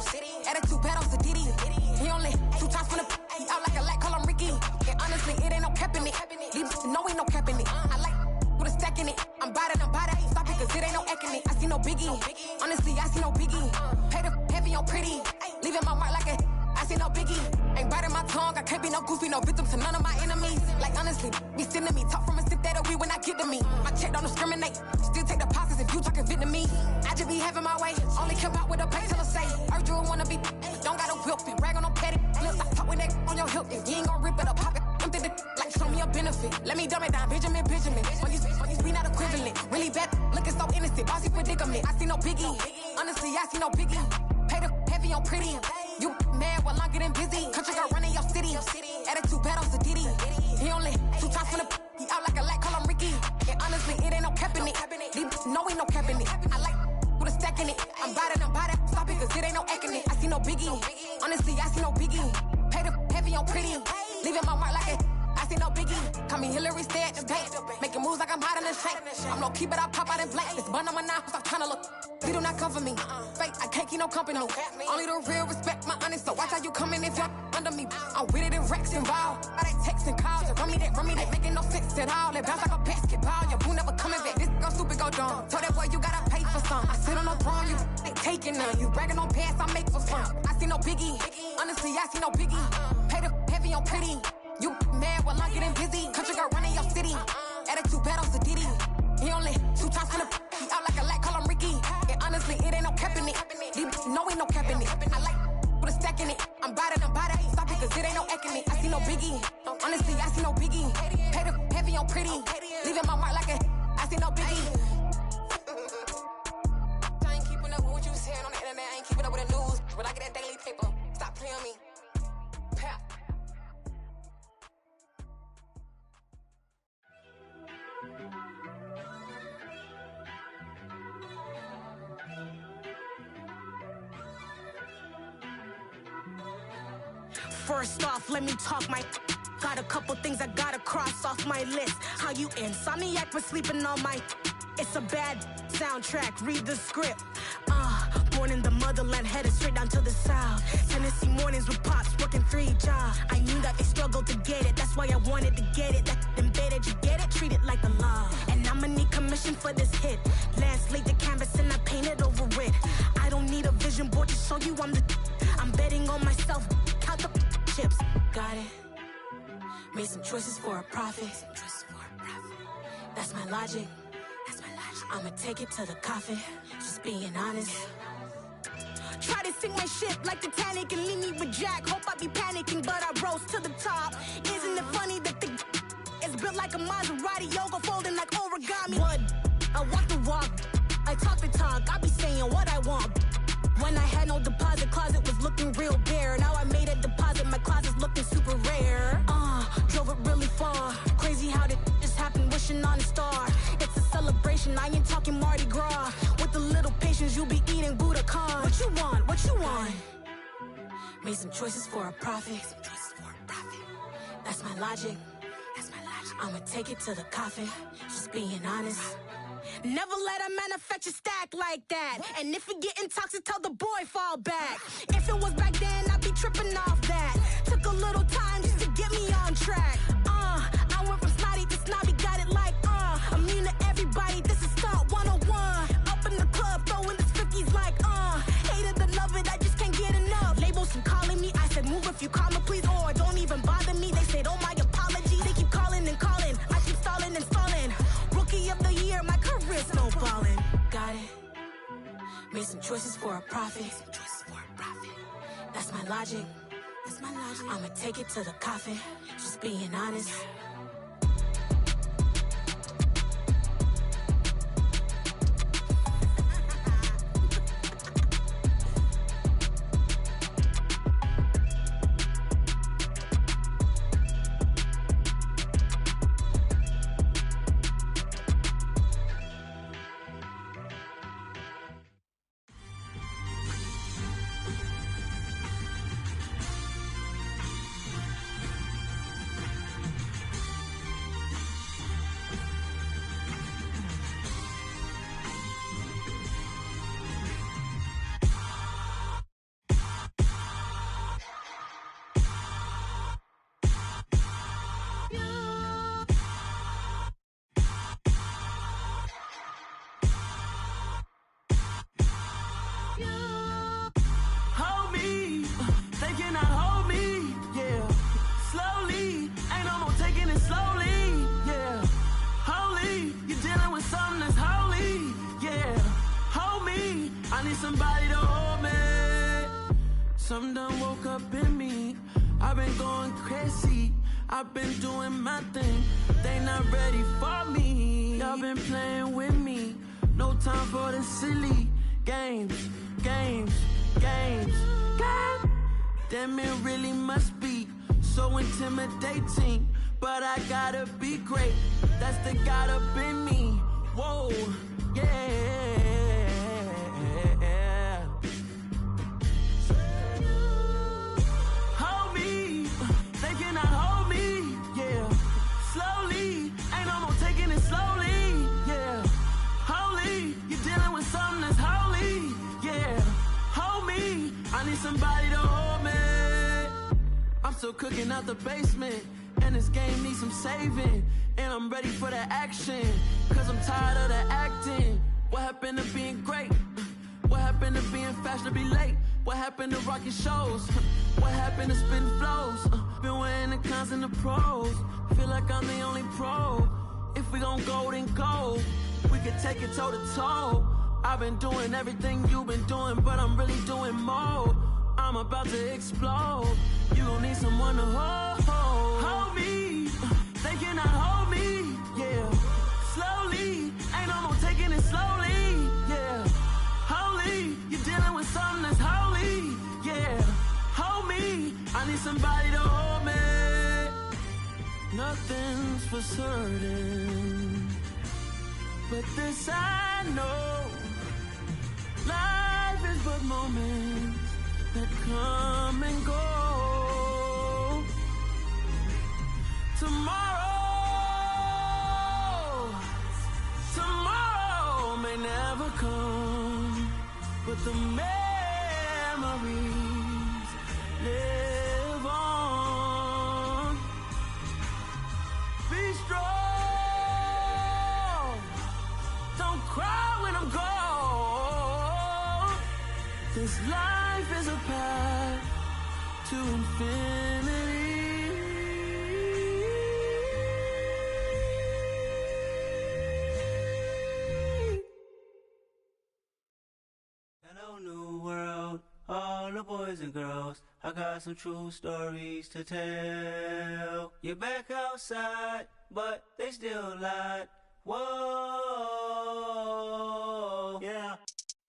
Attitude bad on Diddy. He only 2 times from the he out like a light, call him Ricky. And honestly, it ain't no cap in it. These know ain't no cap in it. I like with a stack in it. I'm by that. Stop it, cause it ain't no eck in it. I see no biggie. Honestly, I see no biggie. Pay the heavy on pretty. Leaving my mark like a I see no biggie. Ain't biting my tongue. I can't be no goofy, no victim to none of my enemies. Like honestly, be sending me talk from a sip that'll be when I get to me. My check don't discriminate. Still take deposits if you talking Vietnamese. I just be having my way. Only care about what the pay tell us say. Urge you wanna be. Don't got no whip. Rag on no petty. Lips, I talk with that on your hip. If you ain't gon' rip it up, pop it. Empty the like show me a benefit. Let me dumb it down. Benjamin. When you we not equivalent. Really bad. Looking so innocent. Bossy predicament. I see no biggie. Honestly, I see no biggie. Pay the heavy on pretty. You mad while I'm getting busy. Country girl running your city. Attitude bad on Diddy. He only 2 times from the he out like a light, call him Ricky. And honestly, it ain't no cap in it. These know ain't no cap in it. I like with a stack in it. I'm by that. Stop it, cause it ain't no eck in it. I see no biggie. Honestly, I see no biggie. Pay the heavy on pretty. Leaving my mark like it. I see no biggie. Call me Hillary, stay at the bank. Making moves like I'm hiding in shank. I'm low key, but I pop out in blank. This bun on my knife, stop trying to look. They do not cover me. Fake, I can't keep no company. Only the real respect my honest. So watch how you coming if you're under me. I'm with it in Rex involved. I they texting calls. Just run me that. Making no sense at all. They bounce like a basketball. Your boo never coming back. This go stupid, go dumb. Told that boy you gotta pay for some. I sit on no throne, you ain't taking none. You bragging on pants, I make for fun. I see no biggie. Honestly, I see no biggie. Pay the heavy on pretty. You mad while I'm getting busy. Country girl running your city. Attitude bad on Diddy. He only 2 times from the he out like a light, call him Ricky. And honestly, it ain't no cap in it. These know ain't no cap in it. I like with a stack in it. I'm by that. Stop it, cause it ain't no eck in it. I see no biggie. Honestly, I see no biggie. Pay the heavy on pretty. Leaving my mark like a I see no biggie. I ain't keeping up with what you saying on the internet. I ain't keeping up with the news. But I get that daily paper. Stop playing me. Pap. First off, let me talk my got a couple things I gotta cross off my list. How you insomniac for sleeping on my it's a bad soundtrack, read the script. Born in the motherland, headed straight down to the south. Tennessee mornings with pops, working 3 jobs. I knew that they struggled to get it, that's why I wanted to get it. That embedded, you get it, treat it like the law. And I'ma need commission for this hit. Last laid the canvas and I painted over it. I don't need a vision board to show you I'm betting on myself, count the chips. Got it. Made some choices for a profit. That's my logic. I'ma take it to the coffin, just being honest. Try to sink my ship like Titanic and leave me with Jack. Hope I be panicking, but I rose to the top. Isn't it funny that the is built like a Maserati, yoga folding like origami? What? I walk the walk, I talk the talk, I be saying what I want. When I had no deposit, closet was looking real bare. Now I made a deposit, my closet's looking super rare. Drove it really far. Crazy how did just happen, wishing on a star. It's a celebration, I ain't talking Mardi Gras. With a little patience, you'll be eating Budokan. What you want? What you want? Made some choices for a profit. That's my logic. I'ma take it to the coffin, just being honest. Never let a manufacture stack like that. And if it getting toxic, tell the boy fall back. If it was back then, I'd be tripping off that. Took a little time just to get me on track. I went from snotty to snobby, got it like immune to everybody, this is Stunt 101. Up in the club, throwing the 50s like hate it or love it, I just can't get enough. Labels keep calling me, I said move if you call me please, or don't even bother me. They said oh my apologies, they keep calling and calling, I keep stalling and stalling. Rookie of the year, my career snowballing. Got it. Made some choices for a profit. That's my logic. I'ma take it to the coffin, just being honest. somebody to hold me. Something done woke up in me. I've been going crazy. I've been doing my thing. They not ready for me. Y'all been playing with me. No time for the silly games. God damn, it really must be so intimidating. But I gotta be great. That's the God up in me. Whoa, yeah. Hold me, they cannot hold me, yeah. Slowly, ain't no more taking it slowly, yeah. Holy, you're dealing with something that's holy, yeah. Hold me, I need somebody to hold me. I'm still cooking out the basement, and this game needs some saving. And I'm ready for the action, cause I'm tired of the acting. What happened to being great? What happened to being fashionably late? What happened to rocking shows? What happened to spitting flows? Been wearing the cons and the pros. Feel like I'm the only pro. If we gon' go, then go. We could take it toe to toe. I've been doing everything you've been doing, but I'm really doing more. I'm about to explode. You gon' need someone to hold me. They cannot hold me, yeah. Slowly, ain't no more taking it slowly, yeah. Holy, you're dealing with something that's holy, yeah. Hold me, I need somebody to hold me. Nothing's for certain, but this I know. Life is but moments that come and go. Tomorrow may never come, but the memories live on. Be strong, don't cry when I'm gone. This life is a path to infinity. Hello, new world, all the boys and girls. I got some true stories to tell. You're back outside, but they still lied. Whoa, yeah.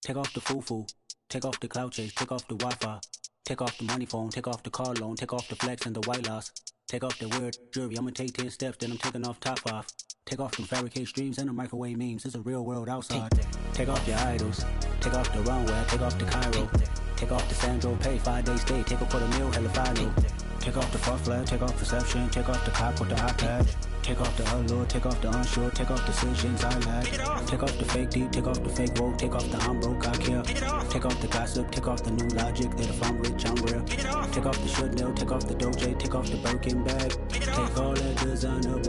Take off the foo-foo, take off the cloud chase, take off the Wi-Fi, take off the money phone, take off the car loan, take off the flex and the white loss, take off the weird jewelry. I'ma take 10 steps, then I'm taking off top 5. Take off them fabricate streams and the microwave memes. It's a real world outside. Take off your idols, take off the runway, take off the Cairo, take off the Sandro pay, 5-day stay, take off for the meal, hella final. Take off the fuck flag, take off perception, take off the cop with the iPad. Take off the allure, take off the unsure, take off decisions I lack. Take off the fake deep, take off the fake woke, take off the I'm broke, I care. Take off the gossip, take off the new logic that if I'm rich, I'm real. Take off the should know, take off the doje, take off the Birkin bag. Take all that designer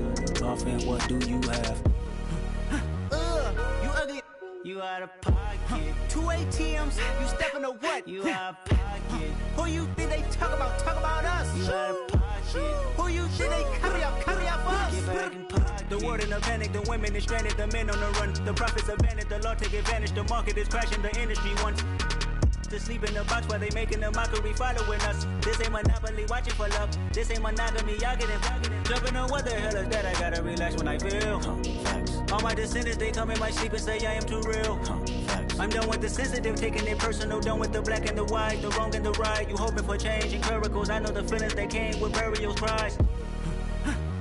off and what do you have? You ugly. You out of pocket. 2 ATMs, you stepping to what? You out of pocket. Who you think they talk about? Talk about us. You out of pocket. Who you think they carry up for us? Get back in pocket. The world in a panic, the women is stranded, the men on the run. The profits abandoned, the law take advantage. The market is crashing, the industry wants to sleep in the box while they making a mockery following us. This ain't monopoly, watching for love. This ain't monogamy, y'all getting jumping on what the hell is that? I gotta relax when I feel. All my descendants, they come in my sleep and say I am too real. I'm done with the sensitive, taking it personal. Done with the black and the white, the wrong and the right. You hoping for change and miracles. I know the feelings that came with burial cries.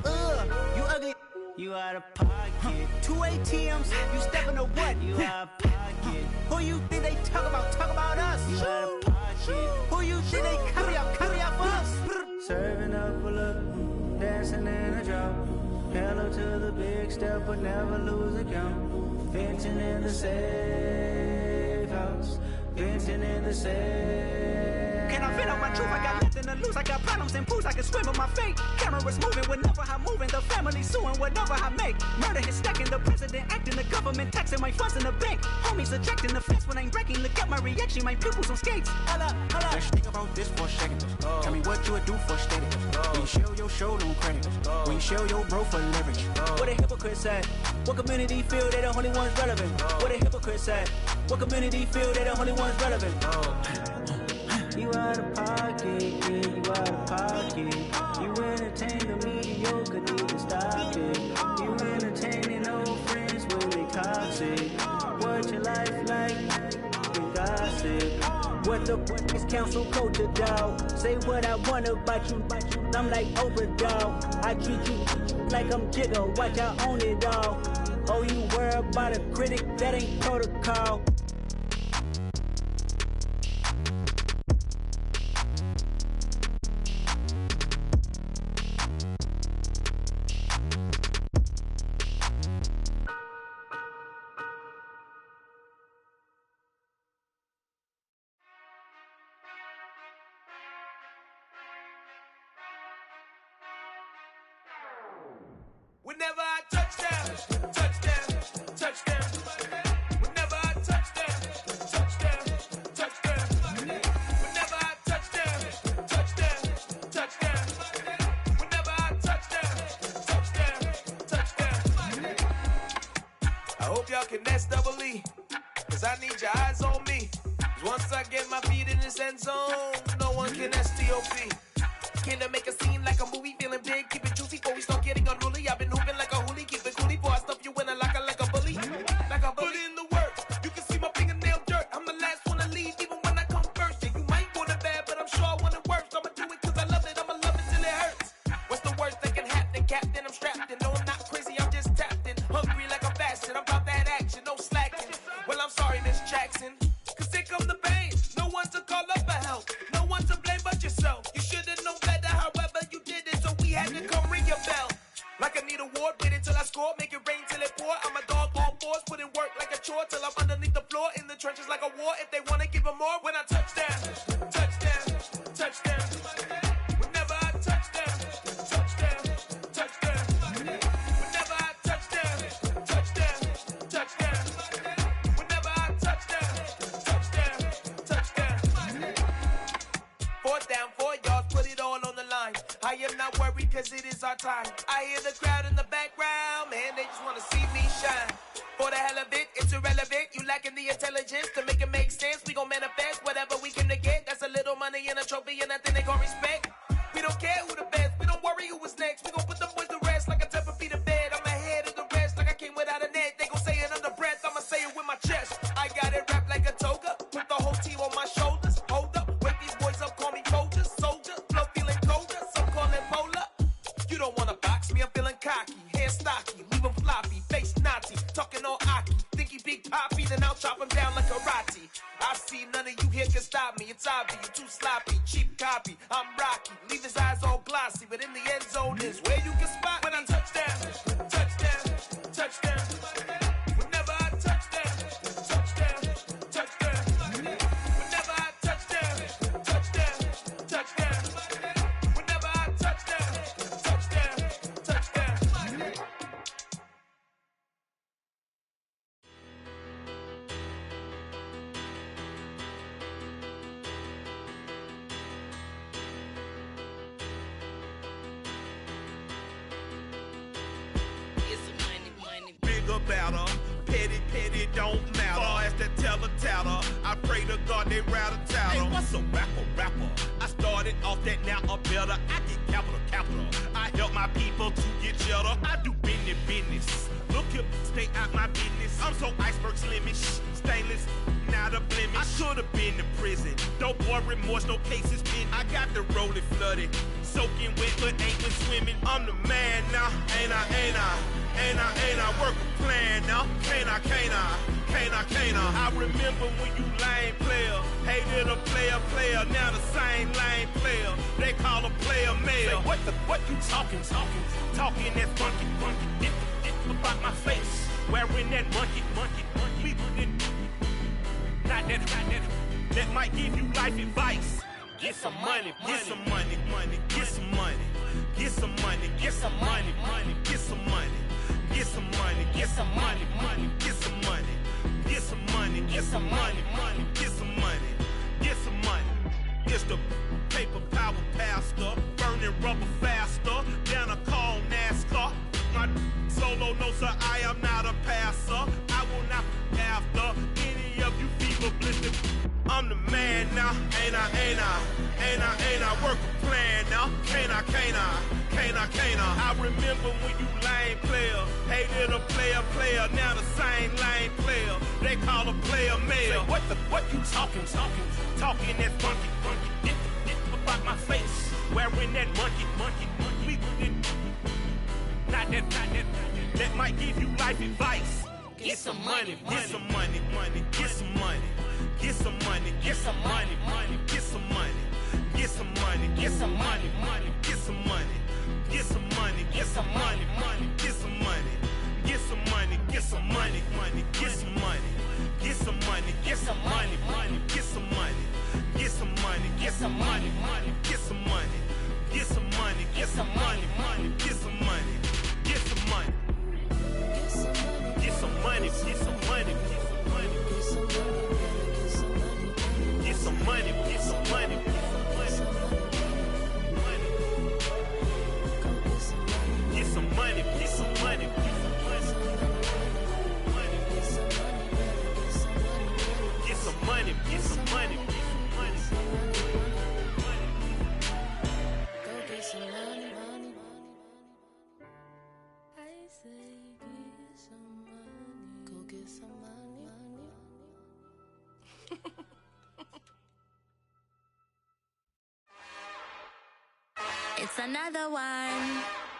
You ugly. You out of pocket. 2 ATMs, you stepping to what? You out of pocket. Who you think they talk about? Talk about us. You out of pocket. Who you think they carry up for us? Serving up a look, dancing in a drop. Hello to the big step, but never lose a count. Venting in the safe house. Venting in the safe. Can I vent out my truth? I got nothing to lose. I got problems and pools. I can swim with my fate. Cameras moving whenever I'm moving. The family family suing whatever I make. Murder is stacking, the president acting, the government taxing my funds in the bank. Homies ejecting the fence when I'm breaking. Look at my reaction, my pupils on skates. Holla, holla. Let's think about this for a second. Tell me what you would do for status. When you show your show, don't credit. When you show your bro for leverage. What a hypocrite said. What community feel they the only ones relevant? What a hypocrite said. What community feel they the only ones relevant? You out of pocket, yeah, you out of pocket. You entertain the mediocre, need to stop it. You entertaining old friends when they toxic. What your life like? You gossip. What the is council culture, dog? Say what I want about you. I'm like Oprah, dog. I treat you like I'm Jigga. Watch I own it all. Oh, you worry about a critic? That ain't protocol. Whenever I touchdown, touchdown, touchdown. Whenever I touchdown, touchdown, touchdown. Whenever I touchdown, touchdown, touchdown. Whenever I touchdown, touchdown, touchdown. I hope y'all can nest double E, cause I need your eyes on me. Cause once I get my feet in this end zone, no one can STOP. Can I make a scene like a movie, feeling big, keep it juicy before we start getting unruly. I've been hooping like a hoolie, keep it coolie before I stuff you in a locker like a bully. Like a bully. Put in the work, you can see my fingernail dirt. I'm the last one to leave, even when I come first. Yeah, you might want it bad, but I'm sure I want it worse. I'ma do it cause I love it, I'ma love it till it hurts. What's the worst that can happen, Captain? I'm strapped in, no I'm not crazy, I'm just tapped in. Hungry like I'm fasting, I'm about that action, no slacking. Well, I'm sorry, Miss Jackson, cause here come the pain. No one to call up for help, no one to blame but yourself. You should've known better, however you did it, so we had to come ring your bell. Like I need a ward, wait until I score, make it rain till it pour. I'm a dog on fours, put in work like a chore till I'm underneath the floor, in the trenches like a war. If they wanna give them more, when I touchdown, touchdown, touchdown. Whenever I touchdown, touchdown, touchdown. Whenever I touchdown, touchdown, touchdown. Whenever I touchdown, touchdown, touchdown. Fourth down, 4 yards, put it all on the line. I am not worried cause it is our time. I hear the crowd in the background, man, they just wanna see me shine. For the hell of it, it's irrelevant. You lacking the intelligence to make it make sense. We gon' manifest whatever we can to get. That's a little money and a trophy and nothing they gon' respect. We don't care who the best, we don't worry who was next. We gon' put them boys to rest like a 10 feet of bed. I'm ahead of the rest like I came without a net. They gon' say it under breath, I'ma say it with my chest. I got it wrapped like a toga, put the whole team on my shoulders. Hold up, wake these boys up, call me soldier, soldier. Flow feeling colder, some call it polar. You don't wanna box me, I'm feeling cocky. Hair stocky, leave him floppy, face naughty. Talking all aki, think he big poppy, then I'll chop him down like karate. I see none of you here can stop me. It's obvious, you too sloppy, cheap copy. I'm rocky, leave his eyes all glossy, but in the end zone is where you can spot when I touchdown, touchdown, touchdown. Whenever I touchdown, touchdown, touchdown. Whenever I touchdown, touchdown, touchdown. Whenever I touchdown, touchdown, touchdown. Bigger battle, petty, don't matter. Far as the teller, I pray to God they rattle tattle. Hey, what's a rapper? I started off that, now I'm better. I get capital. I help my people to get cheddar. I do business. Look here, stay out my business. I'm so iceberg slimish, stainless, not a blemish. I should've been to prison. Don't boy remorse, no cases pinned. I got the rolling flooded, soaking wet, but ain't been swimming. I'm the man now, ain't I work a plan now. Can't I? I remember when you lame player, hated a player, now the same lame player. They call a player male. Say, what you talking that funky. It's about my face, wearing that monkey. We not that might give you life advice. Get some money, get some money, get some money, get some money, get some money, get get some money, money, get some money, get some money, get some money, money, get some money, get some money. It's the paper power pastor, burning rubber faster than a call NASCAR. My solo, no sir, I am not a passer. I will not after any of you fever blistered. I'm the man now, ain't I, ain't I, ain't I, ain't I, work a plan now, can't I, can't I, can't I, can't I. I remember when you lame player, hated a player, now the same lame player, they call a player mayor. What you talking that funky, get about my face, wearing that monkey, we didn't, not that, that might give you life advice. Get some money, get some money, money, get some money. Get some money, get some money, money, get some money, get some money, get some money, money, get some money, get some money, get some money, money, get some money, get some money, get some money, money, get some money, get some money, get some money, money, get some money, get some money, get some money, money, get some money, get some money, get some money, money, get some money, get some money, get some money, get some money, get some money, get some money. Get some money, get some money, get some money, get some money, get some money, get some money, go get some money, money. I say get some money, go get some money, money. It's another one.